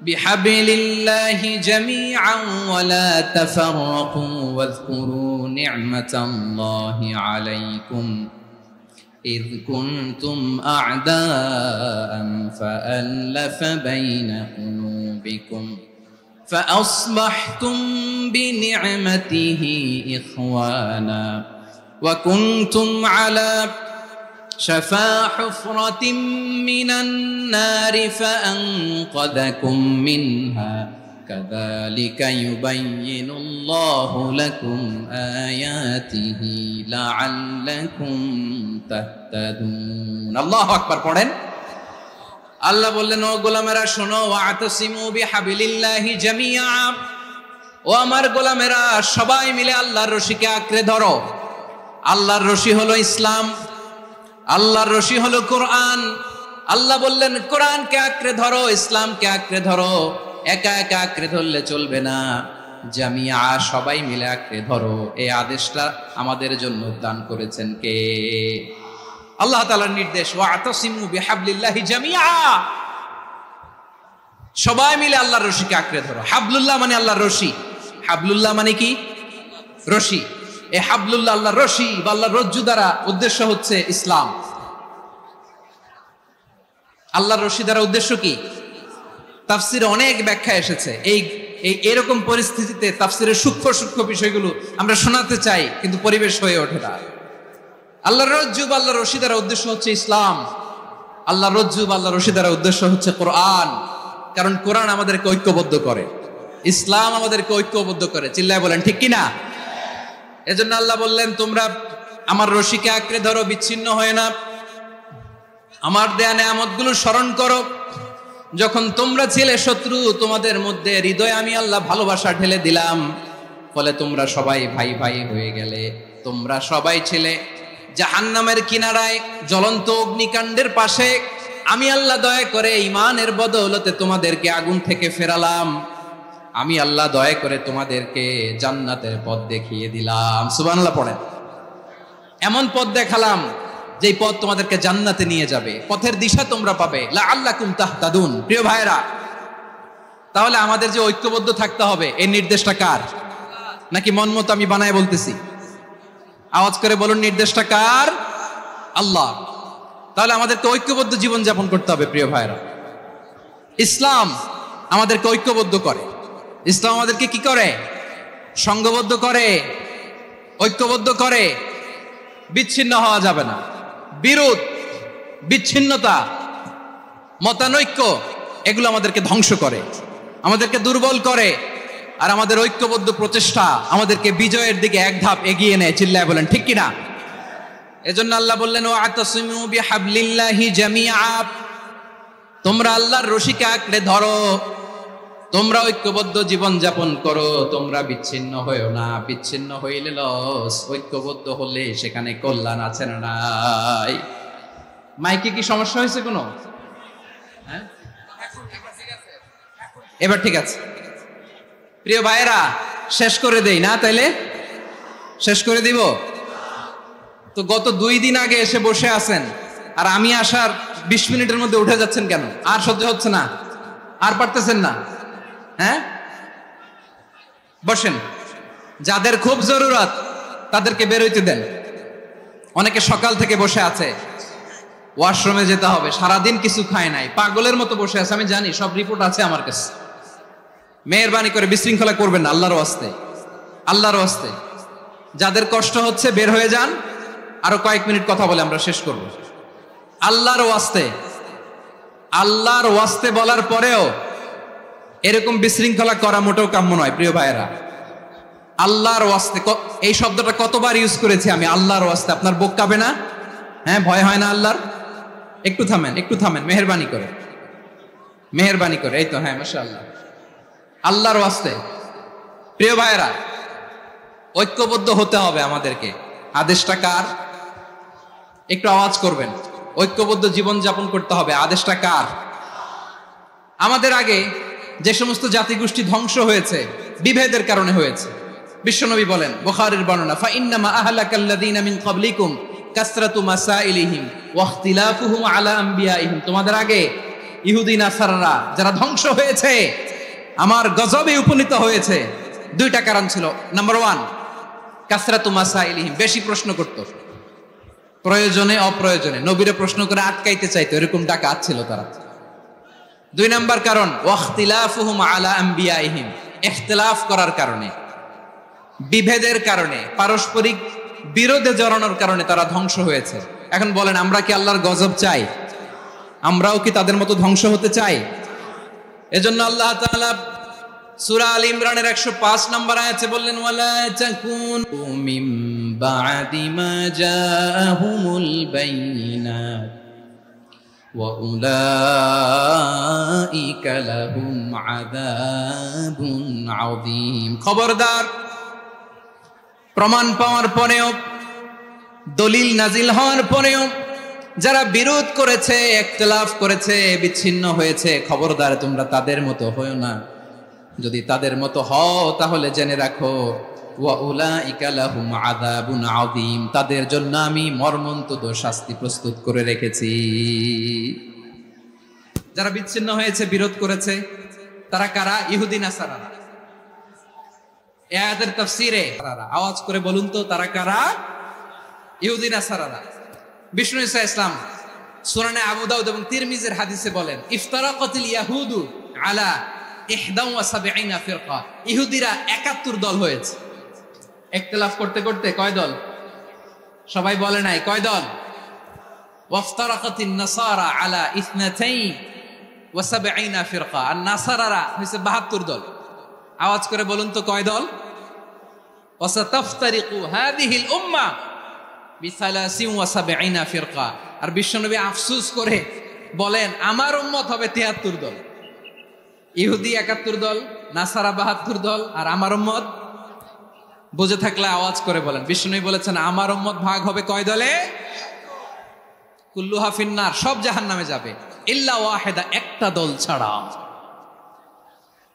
বিহাবিলিল্লাহি জামিআন ওয়া লা তাফাররাকু ওয়াযকুরু নি'মাতাল্লাহি আলাইকুম إذ كنتم أعداء فألف بين قلوبكم فأصبحتم بنعمته إخوانا وكنتم على شفا حفرة من النار فأنقذكم منها كذلك يبين الله لكم آياته لعلكم تهتدون الله أكبر পড়েন আল্লাহ বললেন ও গোলামেরা শোনো ওয়াতাসিমু বিহাবিলিল্লাহি জামিআ ও আমার গোলামেরা সবাই মিলে আল্লাহর রশিকে আঁকড়ে ধরো আল্লাহর রশি হলো ইসলাম আল্লাহর রশি হলো কোরআন আল্লাহ বললেন কোরআনকে আঁকড়ে ধরো ইসলামকে আঁকড়ে ধরো একা একা আঁকড়ে ধরলে চলবে না জামিয়া সবাই মিলে আঁকড়ে ধরো এই আদেশটা আমাদের জন্য দান করেছেন কে আল্লাহ তাআলার নির্দেশ ওয়াতাসিমু বিহাবলিল্লাহি জামিআ সবাই মিলে আল্লাহর রশিকে আঁকড়ে ধরো হাবলুল্লাহ মানে আল্লাহর রশি হাবলুল্লাহ মানে কি রশি এই হাবলুল্লাহ আল্লাহর রশি বা আল্লাহর রজ্জু দ্বারা উদ্দেশ্য হচ্ছে ইসলাম আল্লাহর রশি দ্বারা উদ্দেশ্য কি তাফসিরে অনেক ব্যাখ্যা এসেছে এই এরকম পরিস্থিতিতে তাফসিরের সূক্ষ্ম সূক্ষ্ম বিষয়গুলো আমরা শোনাতে চাই কিন্তু পরিবেশ হয়ে ওঠে না আল্লাহর রজ্জু বা আল্লাহর রশি দ্বারা উদ্দেশ্য হচ্ছে ইসলাম আল্লাহর রজ্জু বা আল্লাহর রশি দ্বারা উদ্দেশ্য হচ্ছে কোরআন কারণ কোরআন আমাদেরকে ঐক্যবদ্ধ করে ইসলাম আমাদেরকে ঐক্যবদ্ধ করে চিল্লায় বলেন ঠিক কি না এজন্য আল্লাহ বললেন তোমরা আমার রশিকে আঁকড়ে ধরো বিচ্ছিন্ন হয় না আমার দেয়া নেয়ামতগুলো স্মরণ করো যখন তোমরা ছিলে শত্রু তোমাদের মধ্যে হৃদয়ে আমি আল্লাহ ভালোবাসা ঢেলে দিলাম ফলে তোমরা সবাই ভাই ভাই হয়ে গেলে তোমরা সবাই ছিলে জাহান্নামের কিনারায় জ্বলন্ত অগ্নিকাণ্ডের পাশে আমি আল্লাহ দয়া করে ঈমানের বদৌলতে তোমাদেরকে আগুন থেকে ফেরালাম আমি আল্লাহ দয়া করে তোমাদেরকে জান্নাতের পথ দেখিয়ে দিলাম সুবহানাল্লাহ পড়েন এমন পথ দেখালাম যেই পথ তোমাদেরকে জান্নাতে নিয়ে যাবে পথের দিশা তোমরা পাবে লাআল্লাকুম তাহতাদুন প্রিয় ভাইরা তাহলে আমাদের যে ঐক্যবদ্ধ থাকতে হবে এই নির্দেশটা কার নাকি মন মতো আমি বানায় বলতেছি আওয়াজ করে বলুন নির্দেশটা কার আল্লাহ তাহলে আমাদেরকে ঐক্যবদ্ধ জীবন যাপন করতে হবে প্রিয় ভাইরা ইসলাম আমাদেরকে ঐক্যবদ্ধ করে ইসলাম আমাদেরকে কি করে সংঘবদ্ধ করে ঐক্যবদ্ধ করে বিচ্ছিন্ন হওয়া যাবে না বিরোধ বিচ্ছিন্নতা মতানৈক্য এগুলো আমাদেরকে ধ্বংস করে আমাদেরকে দুর্বল করে আর আমাদের ঐক্যবদ্ধ প্রচেষ্টা আমাদেরকে বিজয়ের দিকে এক ধাপ এগিয়ে নেয় চিল্লায় বলেন ঠিক কিনা এজন্য আল্লাহ বললেন ওয়াতাসিমু বিহাবলিল্লাহি জামিআ তোমরা আল্লাহর রশিকে আঁকড়ে ধরো তোমরা ঐক্যবদ্ধ জীবন যাপন করো তোমরা বিচ্ছিন্ন হইও না বিচ্ছিন্ন হইলে লস ঐক্যবদ্ধ হলে সেখানে কল্যাণ আছে না নাই মাইকে কি সমস্যা হয়েছে কোনো হ্যাঁ এবার ঠিক আছে প্রিয় ভাইয়েরা শেষ করে দেই না তাইলে শেষ করে দিব তো গত 2 দিন আগে এসে বসে আছেন আর আমি আসার 20 মিনিটের মধ্যে উঠে যাচ্ছেন কেন আর সহ্য হচ্ছে না আর পারতেছেন না হ্যাঁ বসেন যাদের খুব জরুরত তাদেরকে বের হইতে দেন অনেকে সকাল থেকে বসে আছে ওয়াশরুমে যেতে হবে সারাদিন কিছু খায় নাই পাগলের মতো বসে আছে আমি জানি সব রিপোর্ট আছে আমার কাছে মেহেরবানি করে বিশৃঙ্খলা করবেন না আল্লাহর ওয়াস্তে আল্লাহর ওয়াস্তে যাদের কষ্ট হচ্ছে বের হয়ে যান আরো কয়েক মিনিট কথা বলে আমরা শেষ করব আল্লাহর ওয়াস্তে বলার পরেও এরকম বিশৃঙ্খলা করা মোটেও কাম্য নয় প্রিয় ভাইয়েরা আল্লাহর ওয়াস্তে এই শব্দটা কতবার ইউজ করেছি আমি আল্লাহর ওয়াস্তে আপনার বুক কাঁপে না হ্যাঁ ভয় হয় না আল্লাহর একটু থামেন মেহেরবানি করে এই তো হ্যাঁ মাশাআল্লাহ আল্লাহর ওয়াস্তে প্রিয় ভাইয়েরা ঐক্যবদ্ধ হতে হবে আমাদেরকে আদেশটা কার একটু আওয়াজ করবেন ঐক্যবদ্ধ জীবন যাপন করতে হবে আদেশটা কার আমাদের আগে যে সমস্ত জাতিগোষ্ঠী ধ্বংস হয়েছে বিভেদের কারণে হয়েছে বিশ্বনবী বলেন বুখারীর বর্ণনা ফা ইন্নামা আহলাকাল্লাযীনা মিন ক্বাবলিকুম কাসরাতু মাসাইলিহিম ওয়া ইখতিলাফুহুম আলা আমবিয়াইহিম তোমাদের আগে ইহুদি নাসারারা যারা ধ্বংস হয়েছে, আমার গজবে উপনীত হয়েছে, দুইটা কারণ ছিল। নাম্বার 1, কাসরাতু মাসাইলিহিম, বেশি প্রশ্ন করত, প্রয়োজনে অপ্রয়োজনে নবীরে প্রশ্ন করে আটকাইতে চাইতো, এরকম ডাকাত ছিল তারা। 2 নাম্বার কারণ ওয়াখতিলাফুহুম আলা আম্বিয়াইহিম, ইখতিলাফ করার কারণে, বিভেদের কারণে, পারস্পরিক বিরোধে জড়ানোর কারণে তারা ধ্বংস হয়েছে। এখন বলেন, আমরা কি আল্লাহর গজব চাই? আমরাও কি তাদের মতো ধ্বংস হতে চাই? এজন্য আল্লাহ তাআলা সূরা আল ইমরানের 105 নম্বর আয়াতে বললেন, ওয়ালা তাকুনু মিন বা'দি মা জাআহুমুল বাইয়িনাত ওয়া উলাইকা লাহুম আযাবুন আযীম। খবরদার, প্রমাণ পাওয়ার পরেও, দলিল নাজিল হওয়ার পরেও যারা বিরোধ করেছে, ইখতিলাফ করেছে, বিচ্ছিন্ন হয়েছে, খবরদার তোমরা তাদের মতো হয়ো না। যদি তাদের মতো হও তাহলে জেনে রাখো, ওয়া উলাইকা লাহুম আযাবুন আযীম, তাদের জন্য আমি মর্মন্তুদ শাস্তি প্রস্তুত করে রেখেছি। যারা বিচ্ছিন্ন হয়েছে, বিরোধ করেছে, তারা কারা? ইহুদি নাসারারা। এই আয়াতের তাফসীরে আওয়াজ করে বলুন তো, তারা কারা? ইহুদি নাসারারা। বিষ্ণু ঈসা ইসলাম সুনানে আবু দাউদ এবং তিরমিজির হাদিসে বলেন, ইফতারাকাতিল ইয়াহুদু আলা 71 ফিরকা, ইহুদিরা 71 দল হয়েছে। ইখতিলাফ করতে করতে কয় দল? সবাই বলে নাই, কয় দল? ওয়াফতারাকাতিন নাসারা আলা 72 ফিরকা, আর নাসারারা হইছে 72 দল। আওয়াজ করে বলুন তো, কয় দল? ওয়াসাতাফতারিকু হাদিহিল উম্মাহ বি73 ফিরকা। আর বিশ্বনবী আফসোস করে বলেন, আমার উম্মত হবে 73 দল। ইহুদি 71 দল, নাসারা 72 দল, আর আমার উম্মত, বুঝে থাকলে আওয়াজ করে বলেন। বিশ্বনবী বলেছেন, আমার উম্মত ভাগ হবে কয় দলে? কুল্লুহা ফিন্নার, সব জাহান্নামে যাবে, ইল্লা ওয়াহিদা, একটা দল ছাড়া।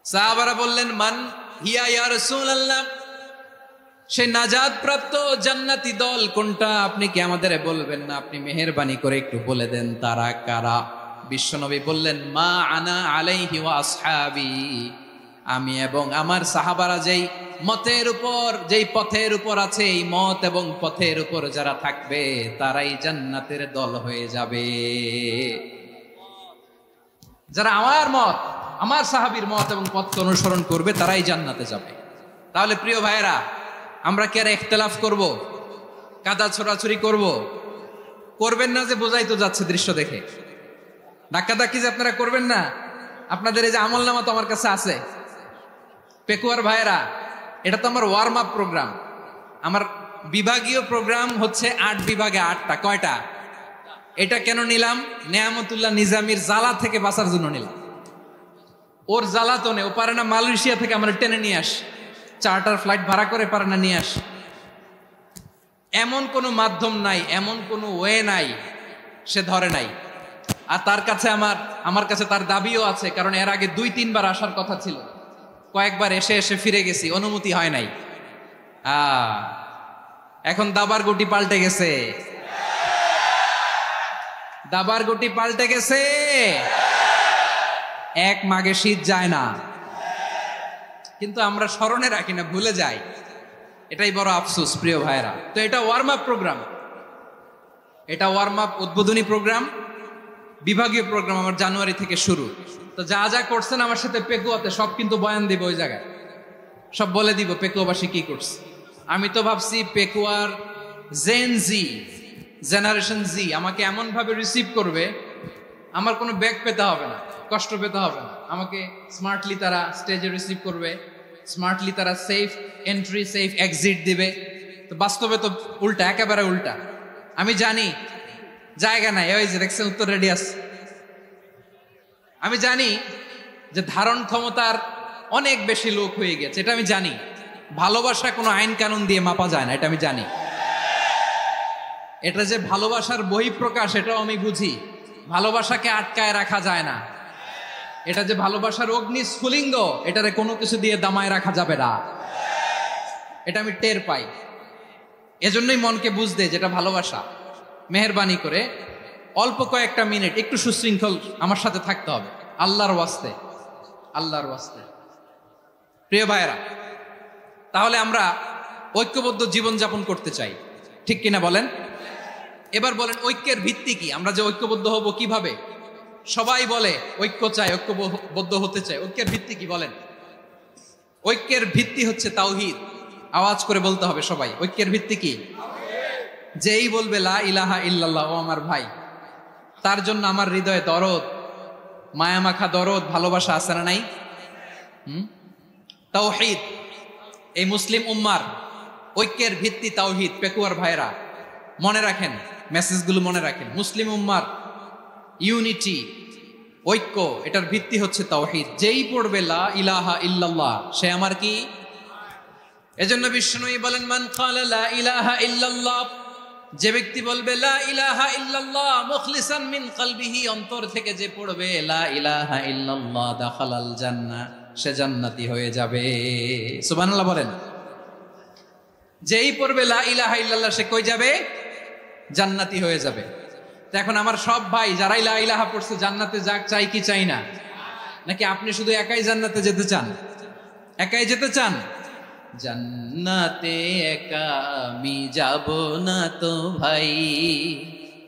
সাহাবারা বললেন, মান হিয়া ইয়া রাসূলুল্লাহ, সেই নাজাত প্রাপ্ত জান্নাতি দল কোনটা? আপনি কি আমাদের বলবেন না? আপনি মেহেরবানি করে একটু বলে দেন তারা কারা। বিশ্বনবী বললেন, মা আনা আলাইহি ওয়া আসহাবি, আমি এবং আমার সাহাবারা যেই মতের উপর, যেই পথের উপর আছে, এই মত এবং পথের উপর যারা থাকবে তারাই জান্নাতের দল হয়ে যাবে। যারা আমার মত, আমার সাহাবীর মত এবং পথকে অনুসরণ করবে তারাই জান্নাতে যাবে। তাহলে প্রিয় ভাইয়েরা, আমরা কি আর ইখতিলাফ করব? কাদা ছোড়াছুরি করব? করবেন না যে বোঝাই তো যাচ্ছে দৃশ্য দেখে। ধাক্কাধাক্কি যে আপনারা করবেন না। আপনাদের এই যে আমলনামা তো আমার কাছে আছে। পেকুয়ার ভাইয়েরা, এটা তো আমার ওয়ার্ম আপ প্রোগ্রাম। আমার বিভাগীয় প্রোগ্রাম হচ্ছে 8 বিভাগে 8টা। কয়টা? এটা কেন নিলাম? নেয়ামতুল্লাহ নিজামীর জ্বালা থেকে বাঁচার জন্য নিলাম। ওর জ্বালাতনে ও পারে না মালয়েশিয়া থেকে আমার টেনে নিয়ে আস, চার্টার ফ্লাইট ভাড়া করে পারে না নিয়ে আস। এমন কোনো মাধ্যম নাই, এমন কোনো ওয়ে নাই সে ধরে নাই। আর তার কাছে আমার কাছে তার দাবিও আছে, কারণ এর আগে 2-3 বার আসার কথা ছিল। কয়েকবার এসে এসে ফিরে গেছি, অনুমতি হয় নাই। এখন দাবার গুটি পাল্টে গেছে, দাবার গুটি পাল্টে গেছে। 1 মাঘে শীত যায় না, কিন্তু আমরা স্মরণে রাখি না, ভুলে যাই। এটাই বড় আফসোস প্রিয় ভাইরা। তো এটা ওয়ার্ম আপ প্রোগ্রাম, এটা ওয়ার্ম আপ উদ্বোধনী প্রোগ্রাম, বিভাগীয় প্রোগ্রাম আমার জানুয়ারি থেকে শুরু। তো যা যা করছেন আমার সাথে পেকুয়াতে সব কিন্তু বয়ান দিব, ওই জায়গায় সব বলে দিব পেকুয়াবাসী কি করছে। আমি তো ভাবছি পেকুয়ার জেনারেশন জি আমাকে এমন ভাবে রিসিভ করবে, আমার কোনো ব্যাক পেতে হবে না, কষ্ট পেতে হবে না। আমাকে স্মার্টলি তারা স্টেজে রিসিভ করবে, স্মার্টলি তারা সেফ এন্ট্রি সেফ এক্সিট দিবে। তো বাস্তবে তো উল্টা, একেবারে উল্টা। আমি জানি জায়গা নাই, ওই যে দেখছেন উত্তর রেডি আছে। আমি জানি যে ধারণ ক্ষমতার অনেক বেশি লোক হয়ে গেছে, এটা আমি জানি। ভালোবাসা কোনো আইন কানুন দিয়ে মাপা যায় না, এটা আমি জানি। এটা যে ভালোবাসার বহিঃপ্রকাশ এটাও আমি বুঝি। ভালোবাসাকে আটকায় রাখা যায় না। এটা যে ভালোবাসার অগ্নি স্ফুলিঙ্গ, এটারে কোনো কিছু দিয়ে দামায় রাখা যাবে না, এটা আমি টের পাই। এজন্যই মনকে বুঝতে যেটা ভালোবাসা। মেহেরবানি করে অল্প কয়েকটা মিনিট একটু সুশৃঙ্খল আমার সাথে থাকতে হবে, আল্লাহর ওয়াস্তে, আল্লাহর ওয়াস্তে। প্রিয় ভাইয়েরা, তাহলে আমরা ঐক্যবদ্ধ জীবনযাপন করতে চাই, ঠিক কিনা বলেন? এবার বলেন ঐক্যের ভিত্তি কি? আমরা যে ঐক্যবদ্ধ হব কিভাবে? সবাই বলে ঐক্য চাই, ঐক্যবদ্ধ হতে চাই, ঐক্যের ভিত্তি কি বলেন? ঐক্যের ভিত্তি হচ্ছে তাওহীদ। আওয়াজ করে বলতে হবে সবাই, ঐক্যের ভিত্তি কি? যেই বলবে লা ইলাহা ইল্লাল্লাহ, ও আমার ভাই, তার জন্য আমার হৃদয়ে দরদ, মায়ামাখা দরদ, ভালোবাসা আছে না নাই? তাওহীদ। এই মুসলিম উম্মার ঐক্যের ভিত্তি তাওহীদ। পেকুয়ার ভাইরা মনে রাখেন, মেসেজগুলো মনে রাখেন। মুসলিম উম্মার ইউনিটি, ঐক্য, এটার ভিত্তি হচ্ছে তাওহীদ। যেই পড়বে লা ইলাহা ইল্লাল্লাহ, সে আমার কি? এজন্য বিষ্ণুই বলেন, মান ক্বালা লা ইলাহা ইল্লাল্লাহ, যে ব্যক্তি বলবে লা ইলাহা ইল্লাল্লাহ মুখলিসান মিন কলবিহি, অন্তর থেকে যে পড়বে লা ইলাহা ইল্লাল্লাহ, দাখালাল জান্নাহ, সে জান্নাতি হয়ে যাবে। সুবহানাল্লাহ বলেন। যেই পড়বে লা ইলাহা ইল্লাল্লাহ, সে কই যাবে? জান্নাতি হয়ে যাবে। তো এখন আমার সব ভাই যারাই লা ইলাহা পড়ছে জান্নাতে যাক, চাই কি চাই না? নাকি আপনি শুধু একাই জান্নাতে যেতে চান? একাই যেতে চান? জান্নাতে একা আমি যাব না তো ভাই,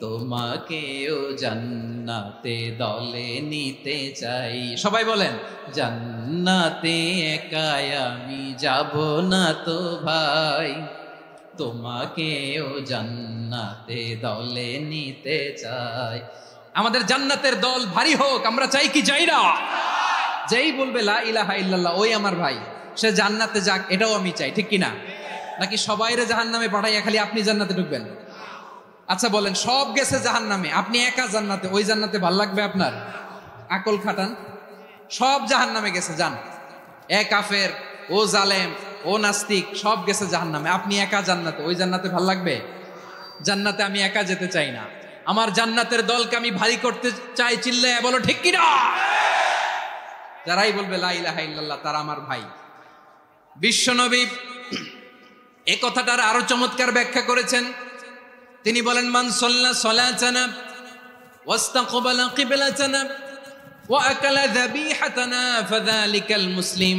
তোমাকেও জান্নাতে দলে নিতে চাই। সবাই বলেন, জান্নাতে একা আমি যাব না তো ভাই, তোমাকেও জান্নাতে দলে নিতে চাই। আমাদের জান্নাতের দল ভারী হোক, আমরা চাই কি চাই না? যেই বলবে লা ইলাহা ইল্লাল্লাহ, ওই আমার ভাই, সে জান্নাতে যাক, এটাও আমি চাই, ঠিক কিনা? নাকি সবাইরে জাহান্নামে পাঠাইয়া খালি আপনি জান্নাতে ঢুকবেন? আচ্ছা বলেন, সব গেছে জাহান্নামে, আপনি একা জান্নাতে, ওই জান্নাতে ভাল লাগবে আপনার? আকল খাটান। সব জাহান্নামে গেছে, যান। এ কাফের, ও জালেম, ও নাস্তিক, সব গেছে জাহান্নামে, আপনি একা জান্নাতে, ওই জান্নাতে ভাল লাগবে? জান্নাতে আমি একা যেতে চাই না, আমার জান্নাতের দলকে আমি ভারী করতে চাই। চিল্লায় বলো ঠিক কিনা? যারাই বলবে লা ইলাহা ইল্লাল্লাহ, তারা আমার ভাই। বিশ্বনবী এ কথাটার আরো চমৎকার ব্যাখ্যা করেছেন। তিনি বলেন, মান সাল্লা সালাতানা ওয়াস্তাকবালা কিবলাতানা ওয়া আকালা যাবিহাতানা ফাযালিকাল মুসলিম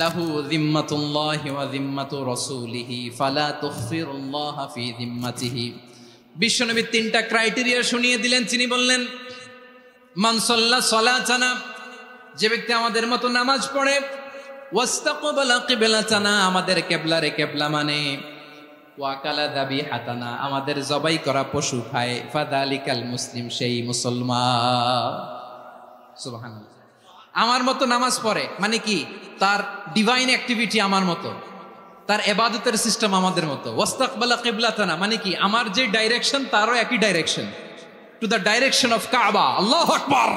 লাহু যিম্মাতুল্লাহি ওয়া যিম্মাতু রাসূলিহি ফালা তুখফিরুল্লাহা ফি যিম্মাতিহি। বিশ্বনবী তিনটা ক্রাইটেরিয়া শুনিয়ে দিলেন। তিনি বললেন, মান সাল্লা সালাতানা, যে ব্যক্তি আমাদের মতো নামাজ পড়ে, ওয়াস্তাকবালা কিবলাতানা, আমাদের কিবলারে কিবলা মানে, ওয়াকালা যাবিহাতানা, আমাদের জবাই করা পশু খায়, ফাযালিকাল মুসলিম, সেই মুসলমান। সুবহানাল্লাহ। আমার মতো নামাজ পড়ে মানে কি? তার ডিভাইন অ্যাক্টিভিটি আমার মতো, তার ইবাদতের সিস্টেম আমাদের মতো। ওয়াস্তাকবালা কিবলাতানা মানে কি? আমার যে ডাইরেকশন তারও একই direction, to the direction of কাবা। আল্লাহু আকবার।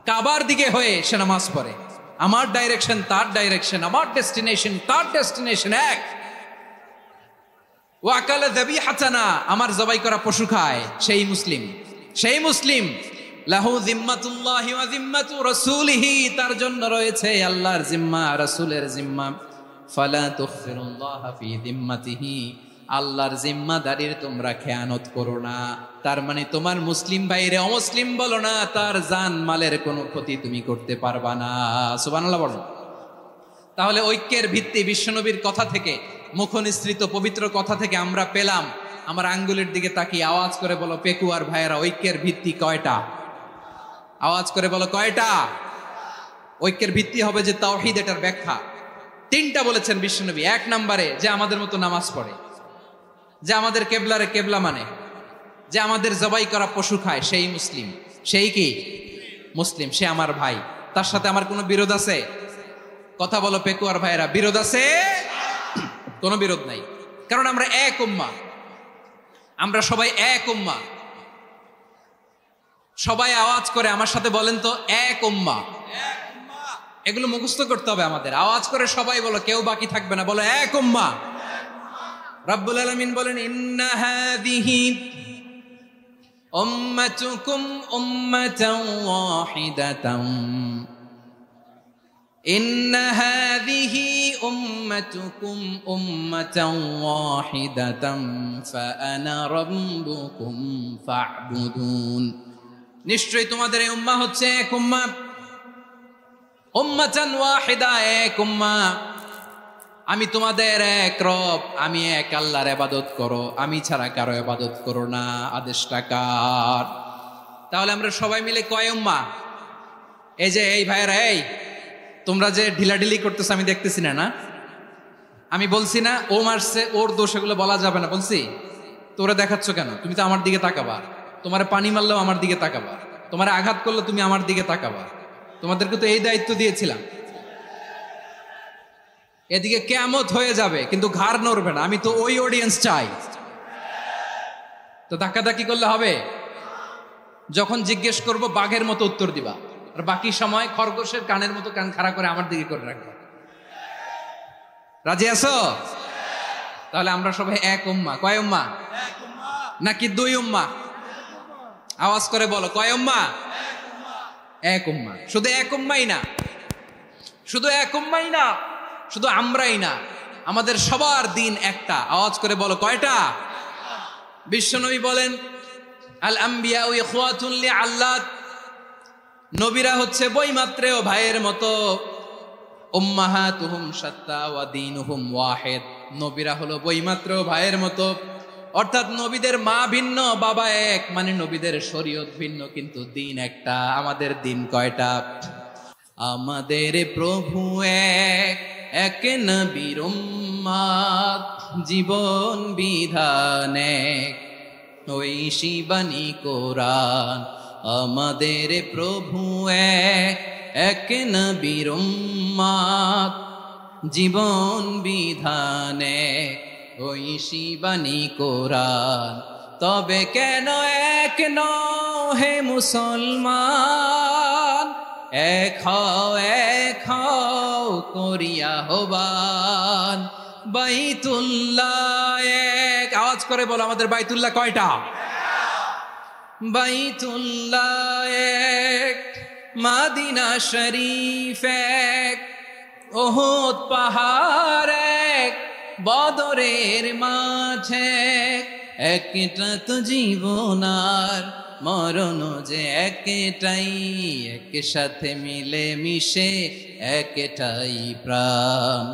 কাবার দিকে হয়ে সে নামাজ পড়ে। আমার ডাইরেকশন তার ডাইরেকশন, আমার ডেস্টিনেশন তার ডেস্টিনেশন এক। ওয়াকালা যাবিহাতানা, আমার জবাই করা পশু খায়, সেই মুসলিম, সেই মুসলিম। লাহু যিম্মাতুল্লাহি ওয়া যিম্মাতু রাসূলিহি, তার জন্য রয়েছে আল্লাহর জিম্মা, রাসূলের জিম্মা। ফালা তুখফিরুল্লাহা ফি যিম্মাতিহি, আল্লাহর জিম্মাদারির তোমরা খেয়ানত করো না। তার মানে তোমার মুসলিম ভাইরে অমুসলিম বলো না, তার জান মালের কোনো ক্ষতি তুমি করতে পারবা না। সুবহানাল্লাহ বলো। তাহলে ঐক্যের ভিত্তি বিশ্বনবীর কথা থেকে, মুখনিসৃত পবিত্র কথা থেকে আমরা পেলাম। আমার আঙ্গুলের দিকে তাকিয়ে আওয়াজ করে বলো পেকুয়ার ভাইয়েরা, ঐক্যের ভিত্তি কয়টা? আওয়াজ করে বলো কয়টা? ঐক্যের ভিত্তি হবে যে তাওহীদ, এটার ব্যাখ্যা তিনটা বলেছেন বিশ্বনবী। এক নম্বরে, যে আমাদের মতো নামাজ পড়ে, যে আমাদের কেবলারে কেবলা মানে, যে আমাদের জবাই করা পশু খায়, সেই মুসলিম। সেই কি? মুসলিম, সে আমার ভাই। তার সাথে আমার কোনো বিরোধ আছে? কথা বলো পেকুয়ার ভাইয়েরা, বিরোধ আছে? কোনো বিরোধ নাই, কারণ আমরা এক উম্মাহ, আমরা সবাই এক উম্মাহ। সবাই আওয়াজ করে আমার সাথে বলেন তো, এক উম্মাহ। এগুলো মুখস্থ করতে হবে আমাদের। আওয়াজ করে সবাই বলো, কেউ বাকি থাকবে না, বলো এক উম্মাহ। রব্বুল আলামিন বলেন, ইন্না হাযিহি উম্মাতুকুম উম্মাতান ওয়াহিদাতান, ইন্না হাযিহি উম্মাতুকুম উম্মাতান ওয়াহিদাতান ফাআনা রাব্বুকুম ফা'বুদুন। নিশ্চয়ই তোমাদের এই উম্মাহ হচ্ছে এক উম্মাহ, উম্মাতান ওয়াহিদা, এক উম্মাহ। আমি তোমাদের এক রব, আমি এক আল্লাহর ইবাদত করো, আমি ছাড়া কারো ইবাদত করো না। আদেশটা কার? তাহলে আমরা সবাই মিলে কয় উম্মাহ? এই যে এই ভাইরা, এই তোমরা যে ঢিলাঢিলি করতেছ আমি দেখতেছি না, না আমি বলছি না ও মারছে ওর দোষ, এগুলো বলা যাবে না বলছি? তোরা দেখাচ্ছ কেন? তুমি তো আমার দিকে তাকাবা। তোমার পানি মারলেও আমার দিকে তাকাবা, তোমার আঘাত করলে তুমি আমার দিকে তাকাবা। তোমাদেরকে তো এই দায়িত্ব দিয়েছিলাম। এদিকে কিয়ামত হয়ে যাবে কিন্তু ঘাড় নড়বে না, আমি তো ওই অডিয়েন্স চাই। তো ধাক্কাধাক্কি করলে হবে? যখন জিজ্ঞেস করব বাঘের মতো উত্তর দিবা, আর বাকি সময় খরগোশের কানের মতো কান খাড়া করে আমার দিকে করে রাখবা। রাজি আছো? তাহলে আমরা সবাই এক উম্মাহ। কয় উম্মাহ? নাকি দুই উম্মাহ? আওয়াজ করে বলো, কয় উম্মাহ? এক উম্মাহ। শুধু এক উম্মাই না, শুধু এক উম্মাই না, শুধু আমরাই না, আমাদের সবার দিন একটা। আওয়াজ করে বলো, কয়টা? বিশ্বনবী বলেন, আল আম্বিয়া ইখওয়াতুন লিআল্লাত, নবীরা হচ্ছে বৈমাত্রেয় ভাইয়ের মতো। উম্মাহাতুহুম শাত্তা ওয়া দীনুহুম ওয়াহিদ, নবীরা হলো বৈমাত্রেয় ভাইয়ের মতো। অর্থাৎ নবীদের মা ভিন্ন, বাবা এক, মানে নবীদের শরীয়ত ভিন্ন কিন্তু দিন একটা। আমাদের দিন কয়টা? আমাদের প্রভু এক, এক নবীর উম্মাত, জীবন বিধান এক, ওই শিবানী কোরআন। আমাদের প্রভু এক, এক নবীর উম্মাত, জীবন বিধান এক, ওই শিবানী কোরআন। তবে কেন এক নও হে মুসলমান, এক হও করিয়া হবান। বাইতুল্লাহ এক, আওয়াজ করে বলো আমাদের বাইতুল্লাহ কয়টা? বাইতুল্লাহ এক, মাদিনা শরীফ এক, ওহুদ পাহাড় এক, বদরের মাঝে একটা তো জীবন আর মরণ যে একটাই, এক সাথে মিলে মিশে একটাই প্রাণ।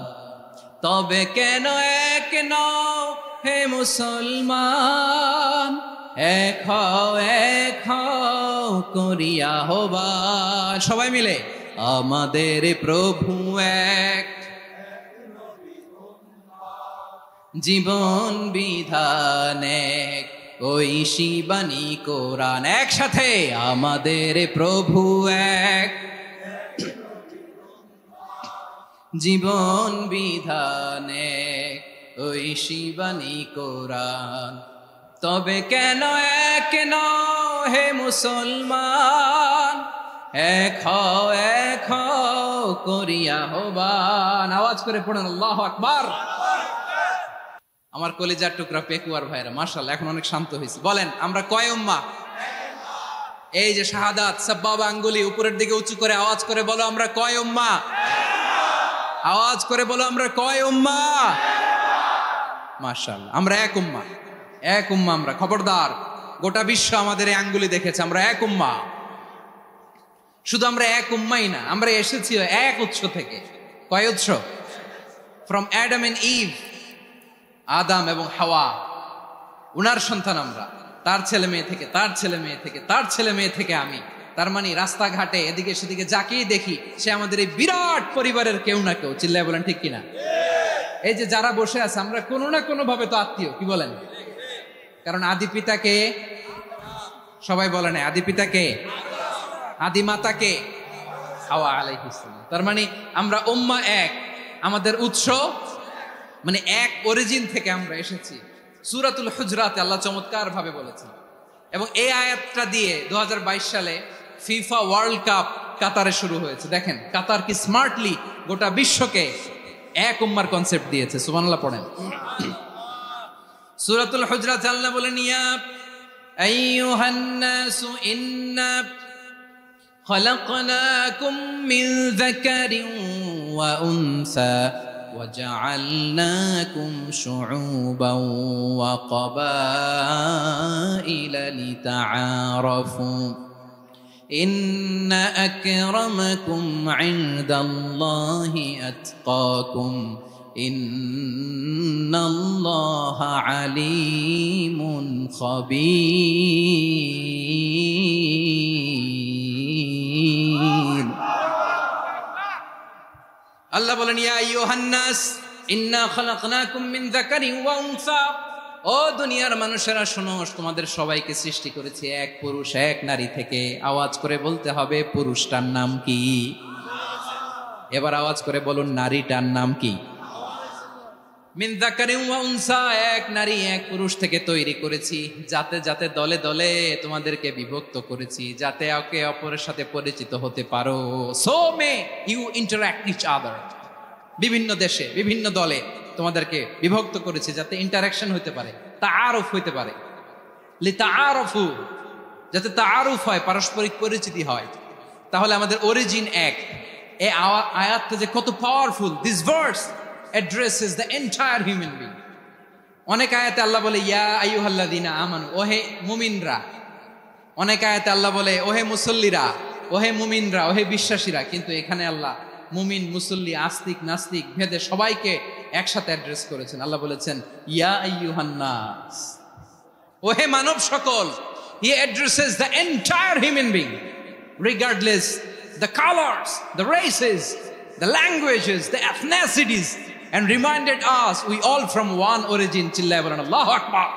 তবে কেন এক নও হে মুসলমান, এক হও করিয়া হবান। সবাই মিলে, আমাদের প্রভু এক, জীবন বিধান এক, ওই শিবানী কোরআন। একসাথে, আমাদের প্রভু এক, জীবন বিধান এক, ওই শিবানী কোরআন। তবে কেন এক নও হে মুসলমান, এক হও করিয়া হবান। আওয়াজ করে পড়েন আল্লাহু আকবার। আমার কলিজার টুকরা পেকুয়ার ভাইরা মাশাআল্লাহ এখন অনেক শান্ত হয়েছে। বলেন আমরা কয় উম্মাহ? এই যে শাহাদাত সাব্বাবা আঙ্গুলি উপরের দিকে উঁচু করে আওয়াজ করে বলো আমরা কয় উম্মাহ? আওয়াজ করে বলো আমরা কয় উম্মাহ? মাশাআল্লাহ আমরা এক উম্মাহ, এক উম্মাহ আমরা। খবরদার, গোটা বিশ্ব আমাদের এই আঙ্গুলি দেখেছে, আমরা এক উম্মাহ। শুধু আমরা এক উম্মাই না, আমরা এসেছি এক উৎস থেকে। কয় উৎস? ফ্রম অ্যাডাম এন্ড ইভ, আদাম এবং হাওয়া, উনার সন্তান আমরা। তার ছেলে মেয়ে থেকে, তার ছেলে মেয়ে থেকে, তার ছেলে মেয়ে থেকে আমি। তার মানে রাস্তাঘাটে এদিকে সেদিকে যাকেই দেখি সে আমাদের এই বিরাট পরিবারের কেউ না কেউ। চিল্লায় বলেন ঠিক কিনা? এই যে যারা বসে আছে আমরা কোনো না কোনো ভাবে তো আত্মীয়, কি বলেন? কারণ আদি পিতাকে সবাই বলে না, আদি পিতাকে, আদি মাতাকে হাওয়া আলাইহিস সালাম। তার মানে আমরা উম্মাহ এক, আমাদের উৎস মানে এক অরিজিন থেকে আমরা এসেছি। সূরাতুল হুজরাতে আল্লাহ চমৎকার ভাবে বলেছেন, এবং এই আয়াতটা দিয়ে 2022 সালে ফিফা ওয়ার্ল্ড কাপ কাতারে শুরু হয়েছে। দেখেন কাতার কি স্মার্টলি গোটা বিশ্বকে এক উম্মার কনসেপ্ট দিয়েছে। সুবহানাল্লাহ পড়েন। সূরাতুল হুজরাত আল্লাহ বলেন, ইয়া আইয়ুহান নাসু ইন্না خلقناكم من ذكر وأنثى وجعلناكم شعوبا وقبائل لتعارفوا إن أكرمكم عند الله أتقاكم إن الله عليم خبير আল্লাহ বলেন ইয়া আইয়ুহান নাস ইন্না খালাকনাকুম মিন যাকারিন ওয়া উনসা, ও দুনিয়ার মানুষেরা শোনো, তোমাদের সবাইকে সৃষ্টি করেছি এক পুরুষ এক নারী থেকে। আওয়াজ করে বলতে হবে পুরুষটার নাম কি? এবার আওয়াজ করে বলুন নারীটার নাম কি? মিন যাকারিন ওয়া উনসা, এক নারী এক পুরুষ থেকে তৈরি করেছি। যাতে যাতে দলে দলে তোমাদেরকে বিভক্ত করেছি, যাতে একে অপরের সাথে পরিচিত হতে পারো। So may you interact each other. বিভিন্ন দেশে বিভিন্ন দলে তোমাদেরকে বিভক্ত করেছি যাতে ইন্টারাকশন হতে পারে, তাআরুফ হইতে পারে। লিতাআরফু, যাতে তাআরুফ হয়, পারস্পরিক পরিচিতি হয়। তাহলে আমাদের অরিজিন এক। এই আয়াতটা যে কত powerful! This verse addresses the entire human being. অনেক আয়াতে আল্লাহ বলে ইয়া আইয়ুহাল্লাযীনা আমানু, ওহে মুমিনরা। অনেক আয়াতে আল্লাহ বলে ওহে মুসল্লিরা, ওহে মুমিনরা, ওহে বিশ্বাসীরা। কিন্তু এখানে আল্লাহ মুমিন মুসল্লি আস্তিক নাস্তিক ভেদে সবাইকে একসাথে অ্যাড্রেস করেছেন। আল্লাহ বলেছেন ইয়া আইয়ুহান নাস, ওহে মানব সকল। He addresses the entire human being regardless the colors, the races, the languages, the ethnicities, and reminded us we all from one origin. চিল্লায় বলেন আল্লাহু আকবার।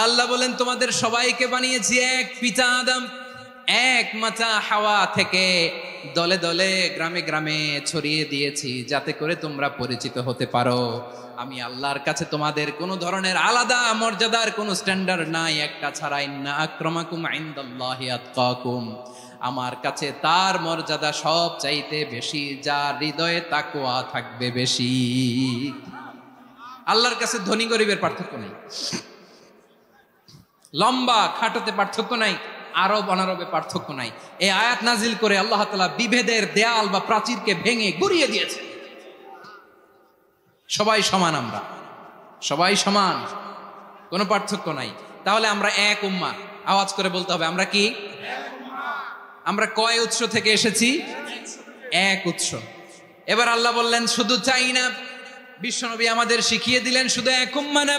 আল্লাহ বলেন তোমাদের সবাইকে বানিয়েছি এক পিতা আদম, এক মাতা হাওয়া থেকে। দলে দলে গ্রামে গ্রামে ছড়িয়ে দিয়েছি যাতে করে তোমরা পরিচিত হতে পারো। আমি আল্লাহর কাছে তোমাদের কোনো ধরনের আলাদা মর্যাদার কোনো স্ট্যান্ডার্ড নাই, একটা ছাড়া। ইন্না আক্রামাকুম ইনদাল্লাহি আতকাকুম, আমার কাছে তার মর্যাদা সব চাইতে বেশি যার হৃদয়ে তাকওয়া থাকবে বেশি। আল্লাহর কাছে ধনী গরিবের পার্থক্য নেই, লম্বা খাটোতে পার্থক্য নাই, আরব অনারবে পার্থক্য নাই। এই আয়াত নাজিল করে আল্লাহ তাআলা বিভেদের দেয়াল বা প্রাচীরকে ভেঙে গুড়িয়ে দিয়েছে। সবাই সমান, আমরা সবাই সমান, কোনো পার্থক্য নাই। তাহলে আমরা এক উম্মাহ। আওয়াজ করে বলতে হবে আমরা কি? আমরা কয় উৎস থেকে এসেছি? এক উৎস। এবার আল্লাহ বললেন শুধু চাই না, বিশ্বনবী আমাদের শিখিয়ে দিলেন শুধু এক উম্মাহ না,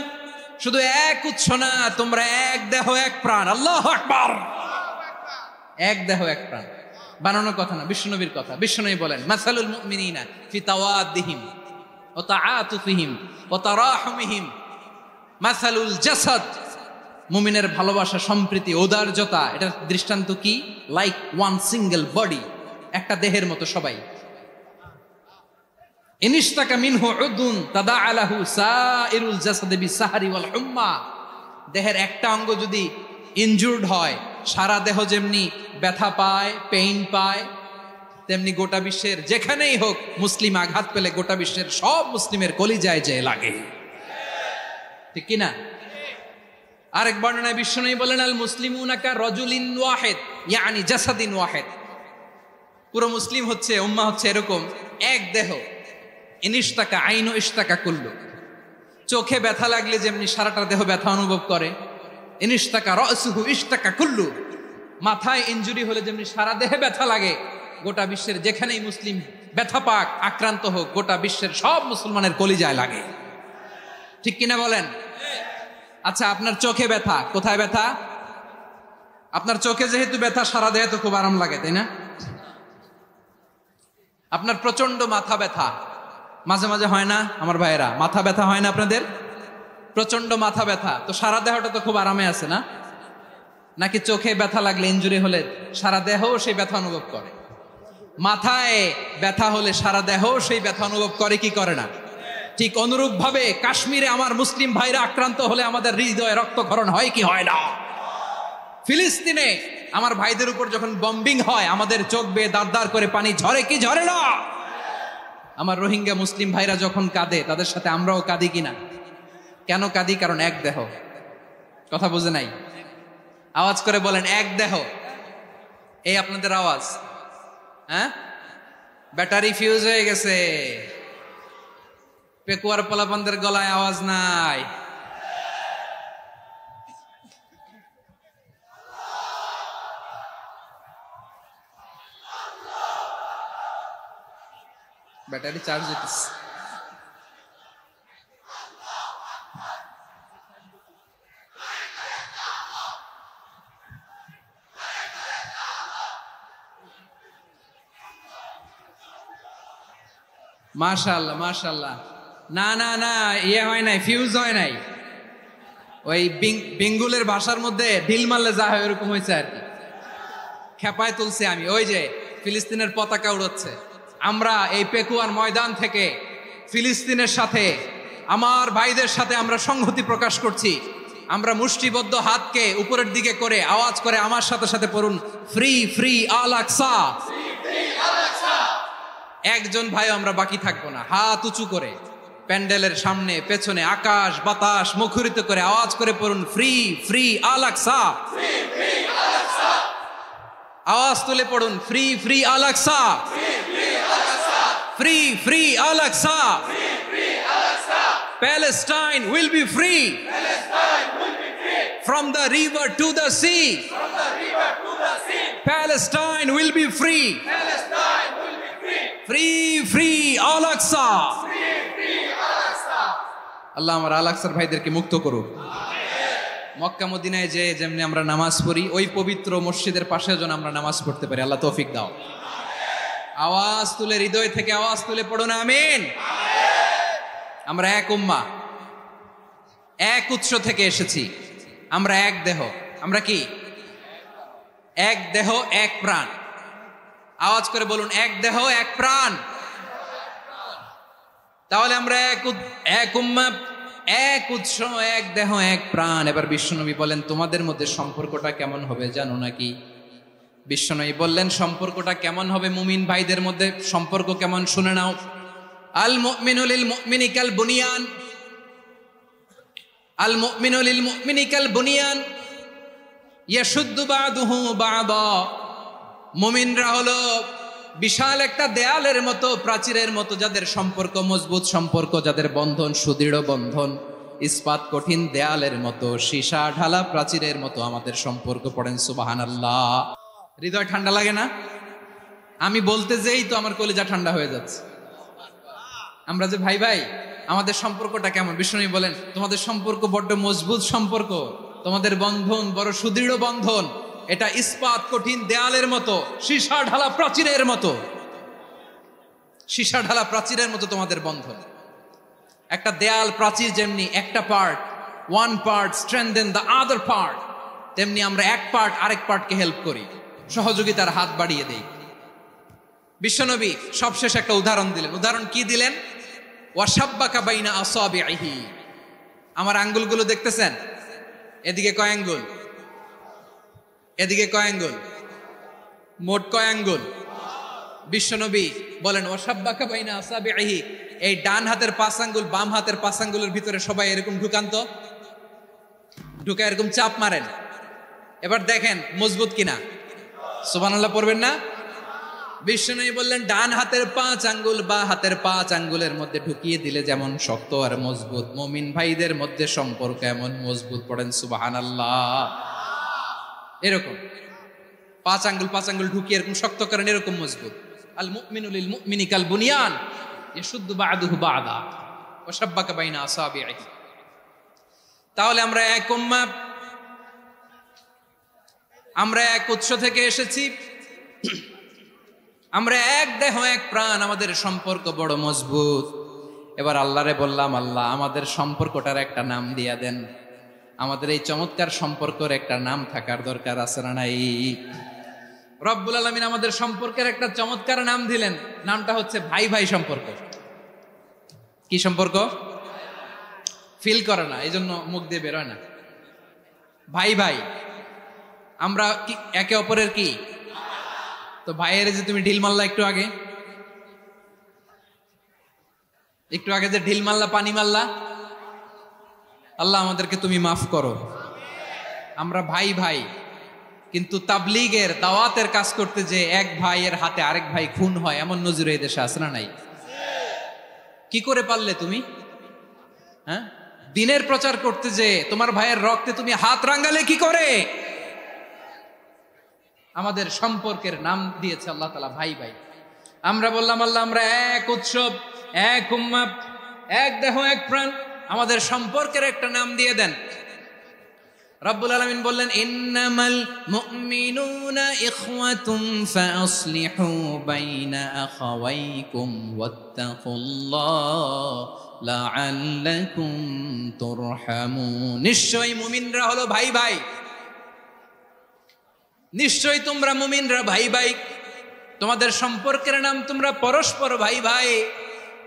শুধু এক উৎস না, তোমরা এক দেহ এক প্রাণ। আল্লাহু আকবার। এক দেহ এক প্রাণ বানানোর কথা না, বিশ্বনবীর কথা। বিশ্বনবী বলেন মাসালুল মুমিনিনা ফি তাওয়াদ্দিহিম ওয়া তাআতুফিহিম ওয়া তারাহুমিহিম মাসালুল জাসাদ, মুমিনের ভালোবাসা, সম্প্রীতি, ঔদার্যতা, এটার দৃষ্টান্ত কি? লাইক ওয়ান সিঙ্গেল বডি, একটা দেহের মতো সবাই। ইনিশতাকা মিনহু উদুন তাদাআলাহু সাইরুল জাসাদি বিসাহরি ওয়াল হুম্মা, দেহের একটা অঙ্গ যদি ইনজুর্ড হয় সারা দেহ যেমনি ব্যথা পায়, পেইন পায়, তেমনি গোটা বিশ্বের যেখানেই হোক মুসলিম আঘাত পেলে গোটা বিশ্বের সব মুসলিমের কলিজায় যে লাগে, ঠিক কিনা? আরেক বর্ণনায় বিশ্বনবী বলেন আল মুসলিমুনা কা রাজুলিন ওয়াহিদ ইয়ানি জাসাদিন ওয়াহিদ, পুরো মুসলিম হচ্ছে, উম্মাহ হচ্ছে এরকম এক দেহ। ইনিশতাকা আইনু ইশতাকা কুল্লু, চোখে ব্যথা লাগলে যেমনি সারাটা দেহ ব্যথা অনুভব করে, ইনিশতাকা রাসুহু ইশতাকা কুল্লু, মাথায় ইনজুরি হলে যেমনি সারা দেহে ব্যথা লাগে, গোটা বিশ্বের যেখানেই মুসলিম ব্যথা পাক, আক্রান্ত হোক, গোটা বিশ্বের সব মুসলমানের কলিজায় লাগে, ঠিক কিনা বলেন? আচ্ছা, আপনার চোখে ব্যথা, কোথায় ব্যথা? আপনার চোখে যেহেতু ব্যথা, সারা দেহে তো খুব আরাম লাগে, তাই না? আপনার প্রচন্ড মাথা ব্যথা মাঝে মাঝে হয় না আমার ভাইয়েরা? মাথা ব্যথা হয় না আপনাদের? প্রচন্ড মাথা ব্যথা, তো সারা দেহটা তো খুব আরামে আছে না? নাকি চোখে ব্যথা লাগলে, ইনজুরি হলে সারা দেহ সেই ব্যথা অনুভব করে? মাথায় ব্যথা হলে সারা দেহ সেই ব্যথা অনুভব করে কি করে না? ঠিক অনুরূপ ভাবে কাশ্মীরে আমার মুসলিম ভাইরা আক্রান্ত হলে আমাদের হৃদয়ে রক্তক্ষরণ হয় কি হয় না? ফিলিস্তিনে আমার ভাইদের উপর যখন বম্বিং হয় আমাদের চোখ বেয়ে দাঁড় দাঁড় করে পানি ঝরে কি ঝরে না? আমার রোহিঙ্গা মুসলিম ভাইরা যখন কাঁদে তাদের সাথে আমরাও কাঁদি কিনা? কেন কাঁদি? কারণ এক দেহ। কথা বুঝে নাই? আওয়াজ করে বলেন এক দেহ। এই আপনাদের আওয়াজ, হ্যাঁ? ব্যাটারি ফিউজ হয়ে গেছে, পেকুয়ার পোলাপানদের গলায় আওয়াজ নাই। ব্যাটারি চার্জ হইতেছে। মাশাআল্লাহ মাশাআল্লাহ। না না না, ইয়ে হয় নাই, ফিউজ হয় নাই। ওই বেঙ্গুলের ভাষার মধ্যে ঢিল মারলে যা হয় ওরকম হয়েছে আর কি। খেপায় তুলছে আমি, ওই যে ফিলিস্তিনের পতাকা উড়াচ্ছে। আমরা এই পেকুয়ার ময়দান থেকে ফিলিস্তিনের সাথে, আমার ভাইদের সাথে আমরা সংহতি প্রকাশ করছি। আমরা মুষ্টিবদ্ধ হাতকে উপরের দিকে করে আওয়াজ করে আমার সাথে সাথে পড়ুন, ফ্রি ফ্রি আল আকসা। একজন ভাই আমরা বাকি থাকবো না। হাত উঁচু করে প্যান্ডেলের সামনে পেছনে আকাশ বাতাস মুখরিত করে আওয়াজ করে পড়ুন, ফ্রি ফ্রি আল আকসা। আওয়াজ তুলে পড়ুন, free free Al Aqsa, free free Al Aqsa. Palestine will be free from the river to the sea. Palestine will be free. Free free Al Aqsa. আল্লাহ আমার আল আকসার ভাইদেরকে মুক্ত করুক। মক্কা মদিনায় যে যেমনি আমরা নামাজ পড়ি, ওই পবিত্র মসজিদের পাশে যেন আমরা নামাজ পড়তে পারি। আল্লাহ তৌফিক দাও। আওয়াজ তুলে, হৃদয় থেকে আওয়াজ তুলে পড়ুন আমিন। আমরা এক উম্মা, এক উৎস থেকে এসেছি। আমরা এক দেহ। আমরা কি? এক দেহ এক প্রাণ। আওয়াজ করে বলুন, এক দেহ এক প্রাণ। তাহলে আমরা এক উম্মা, এক উৎস, এক দেহ এক প্রাণ। এবার বিশ্বনবী বলেন, তোমাদের মধ্যে সম্পর্কটা কেমন হবে জানো নাকি? বিশ্বনবী বললেন, সম্পর্কটা কেমন হবে মুমিন ভাইদের মধ্যে? সম্পর্ক কেমন শুনে নাও। আল মুমিনু লিল মুমিনি কাল বুনিয়ান, আল মুমিনু লিল মুমিনি কাল বুনিয়ান ইয়াশুদ্দু বাদুহু বাদা। মুমিনরা হলো বিশাল একটা দেয়ালের মতো, প্রাচীরের মতো, যাদের সম্পর্ক মজবুত সম্পর্ক, যাদের বন্ধন সুদৃঢ় বন্ধন, ইস্পাত কঠিন দেয়ালের মতো, সীসা ঢালা প্রাচীরের মতো আমাদের সম্পর্ক। পড়েন সুবহানাল্লাহ। হৃদয় ঠান্ডা লাগে না? আমি বলতে যেই তো আমার কলিজা ঠান্ডা হয়ে যাচ্ছে। আমরা যে ভাই ভাই, আমাদের সম্পর্কটা কেমন? বিষ্ণু বলেন, তোমাদের সম্পর্ক বড্ড মজবুত সম্পর্ক, তোমাদের বন্ধন বড় সুদৃঢ় বন্ধন। এটা ইস্পাত কঠিন দেয়ালের মতো, সীসা ঢালা প্রাচীরের মতো, সীসা ঢালা প্রাচীরের মতো তোমাদের বন্ধন। একটা দেয়াল প্রাচীর যেমনি একটা part, one part strengthen the other part, তেমনি আমরা এক পার্ট আরেক পার্টকে হেল্প করি, সহযোগিতার হাত বাড়িয়ে দেই। বিশ্বনবী সবশেষ একটা উদাহরণ দিলেন। উদাহরণ কি দিলেন? ওয়াশাব্বাকা বাইনা আসাবিহি। আমার আঙ্গুলগুলো দেখতেছেন? এদিকে কয় আঙ্গুল, এদিকে কয় আঙ্গুল, মোট কয় আঙ্গুল? বিশ্বনবী বলেন, ওয়াশাব্বাকা বাইনা আসাবিহি। এই ডান হাতের 5 আঙ্গুল বাম হাতের 5 আঙ্গুলের ভিতরে সবাই এরকম ঢুকান্ত, ঢুকা এরকম চাপ মারেন। এবার দেখেন মজবুত কিনা। সুবহানাল্লাহ পড়বেন না? বিশ্বনবী বললেন, ডান হাতের 5 আঙ্গুল বা হাতের 5 আঙ্গুলের মধ্যে ঢুকিয়ে দিলে যেমন শক্ত আর মজবুত, মুমিন ভাইদের মধ্যে সম্পর্ক এমন মজবুত। পড়েন সুবহানাল্লাহ। এরকম 5 আঙ্গুল ঢুকিয়ে এরকম শক্ত করেন, এরকম মজবুত। আল মুমিনু লিল মুমিনি কাল বুনিয়ান ইয়াশুদ্দু বাদুহু বাদা ওয়া শাব্বাকা বাইনা আসাবিহি। তাহলে আমরা এক উম্মাহ, আমরা এক উৎস থেকে এসেছি, আমরা এক দেহ এক প্রাণ, আমাদের সম্পর্ক বড় মজবুত। এবার আল্লাহরে বললাম, আল্লাহ আমাদের সম্পর্কটার একটা নাম দিয়া দেন। আমাদের এই চমৎকার সম্পর্কের একটা নাম থাকার দরকার আছে না নাই? রব্বুল আলামিন আমাদের সম্পর্কের একটা চমৎকার নাম দিলেন। নামটা হচ্ছে ভাই ভাই সম্পর্ক। কি সম্পর্ক? ফিল করে না, এই জন্য মুখ দিয়ে বেরোয় না। ভাই ভাই, আমরা কি একে অপরের কি? তো ভাইয়ের যে তুমি ঢিল মারলা একটু আগে, যে ঢিল মারলা, পানি মারলা, আল্লাহ আমাদেরকে তুমি মাফ করো। আমরা ভাই ভাই, কিন্তু তাবলীগের দাওয়াতের কাজ করতে যে এক ভাইয়ের হাতে আরেক ভাই খুন হয়, এমন নজির এই দেশে আছে না নাই? কি করে পারলে তুমি? হ্যাঁ, দিনের প্রচার করতে যে তোমার ভাইয়ের রক্তে তুমি হাত রাঙ্গালে কি করে? আমাদের সম্পর্কের নাম দিয়েছে আল্লাহ তাআলা ভাই ভাই। আমরা বললাম আল্লাহ আমরা এক উৎসব, এক উম্মাহ, এক দেহ, এক প্রাণ, আমাদের সম্পর্কের একটা নাম দিয়ে দেন। রব্বুল আলামিন বললেন ইন্নামাল মুমিনুনা ইখওয়াতুম ফাসলিহু বাইনা আখাওয়াইকুম ওয়াত্তাকুল্লাহ লাআল্লাকুম তুরহামুন। নিশ্চয়ই মুমিনরা হলো ভাই ভাই, নিশ্চয়ই তোমরা মুমিনরা ভাই ভাই, তোমাদের সম্পর্কের নাম তোমরা পরস্পর ভাই ভাই।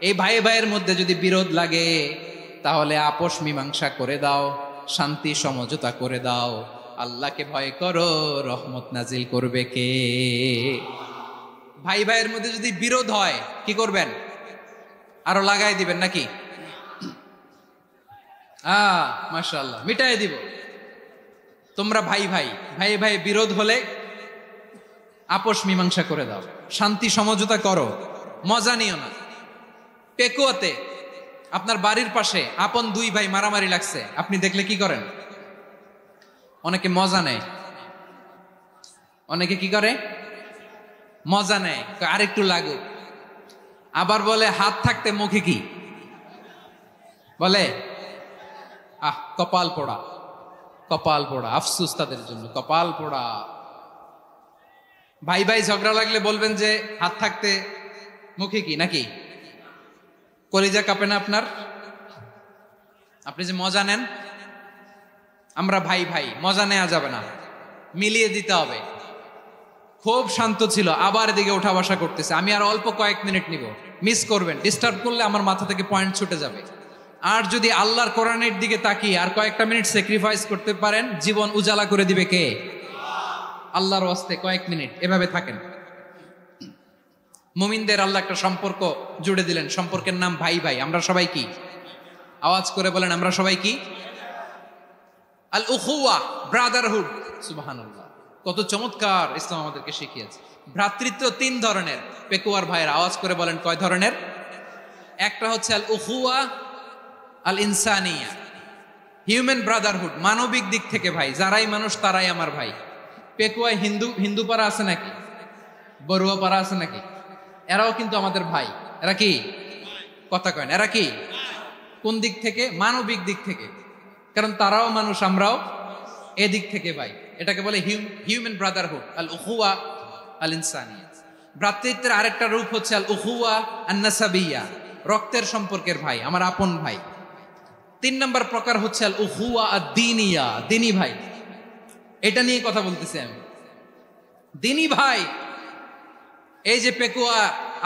এই ভাই ভাইয়ের মধ্যে যদি বিরোধ লাগে তাহলে আপোষ মীমাংসা করে দাও, শান্তি সমঝোতা করে দাও। আল্লাহকে ভয় করো, রহমত নাজিল করবে কে? ভাই ভাইয়ের মধ্যে যদি বিরোধ হয় কি করবেন? আরো লাগাই দিবেন নাকি? মাশাআল্লাহ, মিটাই দিব। তোমরা ভাই ভাই, ভাই ভাই বিরোধ হলে আপোষ মীমাংসা করে দাও, শান্তি সমঝোতা করো, মজা নিও না। পেকুয়াতে আপনার বাড়ির পাশে আপন দুই ভাই মারামারি লাগছে, আপনি দেখলে কি করেন? অনেকে মজা নেয়, অনেকে কি করে? মজা নেয়, আরেকটু লাগুক। আবার বলে হাত থাকতে মুখে কি বলে? কপাল পোড়া, কপাল পোড়া। আফসোস তাদের জন্য, কপাল পোড়া। ভাই ভাই ঝগড়া লাগলে বলবেন যে হাত থাকতে মুখে কি, নাকি? কলিজা কাঁপে না আপনার? আপনি যে মজা নেন। আমরা ভাই ভাই, মজা নেওয়া যাবে না, মিলিয়ে দিতে হবে। খুব শান্ত ছিল, আবার এদিকে ওঠা বসা করতেছে। আমি আর অল্প কয়েক মিনিট নিব, মিস করবেন। ডিস্টার্ব করলে আমার মাথা থেকে পয়েন্ট ছুটে যাবে। আর যদি আল্লাহর কোরআনের দিকে তাকিয়ে আর কয়েকটা মিনিট স্যাক্রিফাইস করতে পারেন, জীবন উজালা করে দিবে কে? আল্লাহর ওয়াস্তে কয়েক মিনিট এভাবে থাকেন। মুমিনদের আল্লাহ একটা সম্পর্ক জুড়ে দিলেন, সম্পর্কের নাম ভাই ভাই। আমরা সবাই কি? আওয়াজ করে বলেন, আমরা সবাই কি? আল উখুয়া, ব্রাদারহুড। সুবহানাল্লাহ, কত চমৎকার ইসলাম আমাদেরকে শিখিয়েছে। ভ্রাতৃত্ব তিন ধরনের। পেকুয়ার ভাইয়ের আওয়াজ করে বলেন, কয় ধরনের? একটা হচ্ছে আল উখুয়া আল ইনসানিয়া, হিউম্যান ব্রাদারহুড, মানবিক দিক থেকে ভাই। যারাই মানুষ তারাই আমার ভাই। পেকুয়ায় হিন্দু পাড়া আছে নাকি? বড়ুয়া পাড়া আছে নাকি? এরাও কিন্তু আমাদের ভাই। এরা কি? কথা কয় না, এরা কি? কোন দিক থেকে? মানবিক দিক থেকে। কারণ তারাও মানুষ, আমরাও এদিক থেকে ভাই। এটাকে বলে হিউম্যান ব্রাদারহুড, আল উখুয়া আল ইনসানিয়া। ভ্রাতৃত্বের আরেকটা রূপ হচ্ছে আল উখুয়া আন নাসাবিয়া, রক্তের সম্পর্কের ভাই, আমার আপন ভাই। 3 নম্বর প্রকার হচ্ছে আল উখুয়া আদ-দীনিয়া, দিনী ভাই। এটা নিয়ে কথা বলতেছি আমি। দিনী ভাই, এই যে পেকুয়া,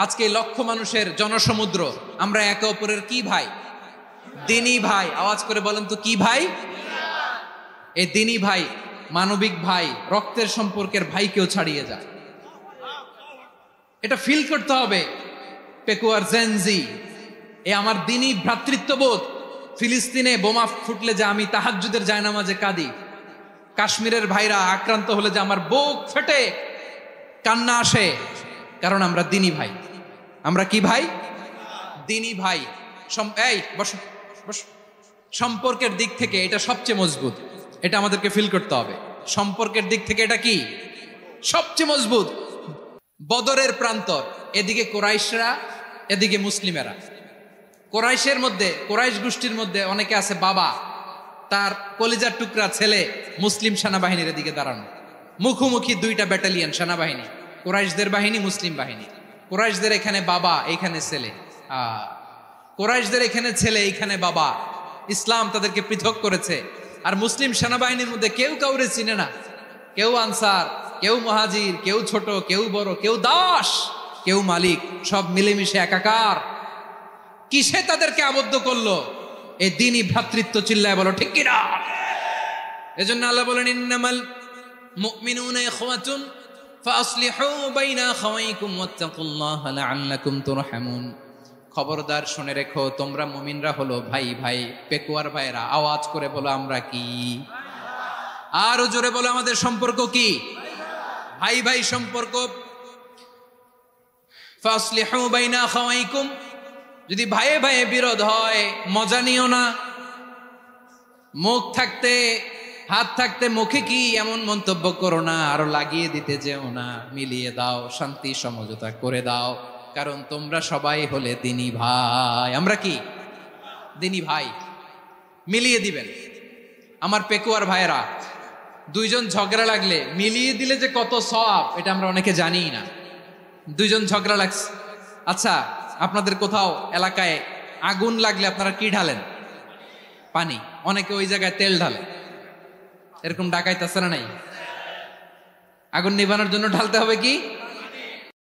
আজকে লক্ষ মানুষের জনসমুদ্র, আমরা একে অপরের কি ভাই? দিনী ভাই। আওয়াজ করে বলেন তো, কি ভাই? এই দিনী ভাই, মানবিক ভাই, রক্তের সম্পর্কের ভাইকেও ছাড়িয়ে যায়। এটা ফিল করতে হবে। পেকুয়ার জেনজি, এ আমার দিনী ভ্রাতৃত্ববোধ। ফিলিস্তিনে বোমা ফুটলে যে আমি তাহাজ্জুদের জায়নামাজে কাঁদি, কাশ্মীরের ভাইরা আক্রান্ত হলে যে আমার বুক ফেটে কান্না আসে, কারণ আমরা দিনী ভাই। আমরা কি ভাই? দিনী ভাই। এই বসো বসো। সম্পর্কের দিক থেকে এটা সবচেয়ে মজবুত। এটা আমাদেরকে ফিল করতে হবে। সম্পর্কের দিক থেকে এটা কি? সবচেয়ে মজবুত। বদরের প্রান্তর, এদিকে কোরাইশরা, এদিকে মুসলিমেরা। কোরাইশের মধ্যে, কোরাইশ গোষ্ঠীর মধ্যে অনেকে আছে বাবা, তার কলিজার টুকরা ছেলে মুসলিম সেনাবাহিনীর এদিকে দাঁড়ানো, মুখোমুখি দুইটা ব্যাটালিয়ন সেনাবাহিনী, কোরাইশদের বাহিনী, মুসলিম বাহিনী। কোরাইশদের এখানে বাবা, এইখানে ছেলে। কোরাইশদের এখানে ছেলে, এইখানে বাবা। ইসলাম তাদেরকে পৃথক করেছে। আর মুসলিম সেনাবাহিনীর মধ্যে কেউ কাউরে চিনে না। কেউ আনসার, কেউ মুহাজির, কেউ ছোট, কেউ বড়, কেউ দাস, কেউ মালিক, সব মিলেমিশে একাকার। কিসে তাদেরকে আবদ্ধ করলো? এই দ্বীনি ভ্রাতৃত্ব। চিল্লায় বলো ঠিক কিনা? এজন্য আল্লাহ বলেন, ইন্নামাল মুমিনুনা ইখওয়াতুন ফাসলিহু বাইনা আখাওয়াইকুম ওয়াত্তাকুল্লাহা লাআল্লাকুম তুরহামুন। খবরদার শুনে রেখো, তোমরা মুমিনরা হলো ভাই ভাই। পেকুয়ার ভাইরা আওয়াজ করে বলো, আমরা কি? আরো জোরে বলো, আমাদের সম্পর্ক কি? ভাই ভাই সম্পর্ক। ফাসলিহু বাইনা আখাওয়াইকুম, যদি ভাইয়ে ভাইয়ে বিরোধ হয় মজা নিও না। মুখ থাকতে হাত থাকতে মুখে কি এমন মন্তব্য করো না, আরো লাগিয়ে দিতে যেও না। মিলিয়ে দাও, শান্তি সমঝোতা করে দাও, কারণ তোমরা সবাই হলে দিনী ভাই। আমরা কি দিনী ভাই? মিলিয়ে দিবেন। আমার পেকুয়ার ভাইয়েরা, দুইজন ঝগড়া লাগলে মিলিয়ে দিলে যে কত সওয়াব, এটা আমরা অনেকে জানিই না। দুইজন ঝগড়া লাগছে, আচ্ছা আপনাদের কোথাও এলাকায় আগুন লাগলে আপনারা কি ঢালেন? পানি। অনেকে ওই জায়গায় তেল ঢালে। এরকম ডাকাইতেছে না নাই? আগুন নিভানোর জন্য ঢালতে হবে কি?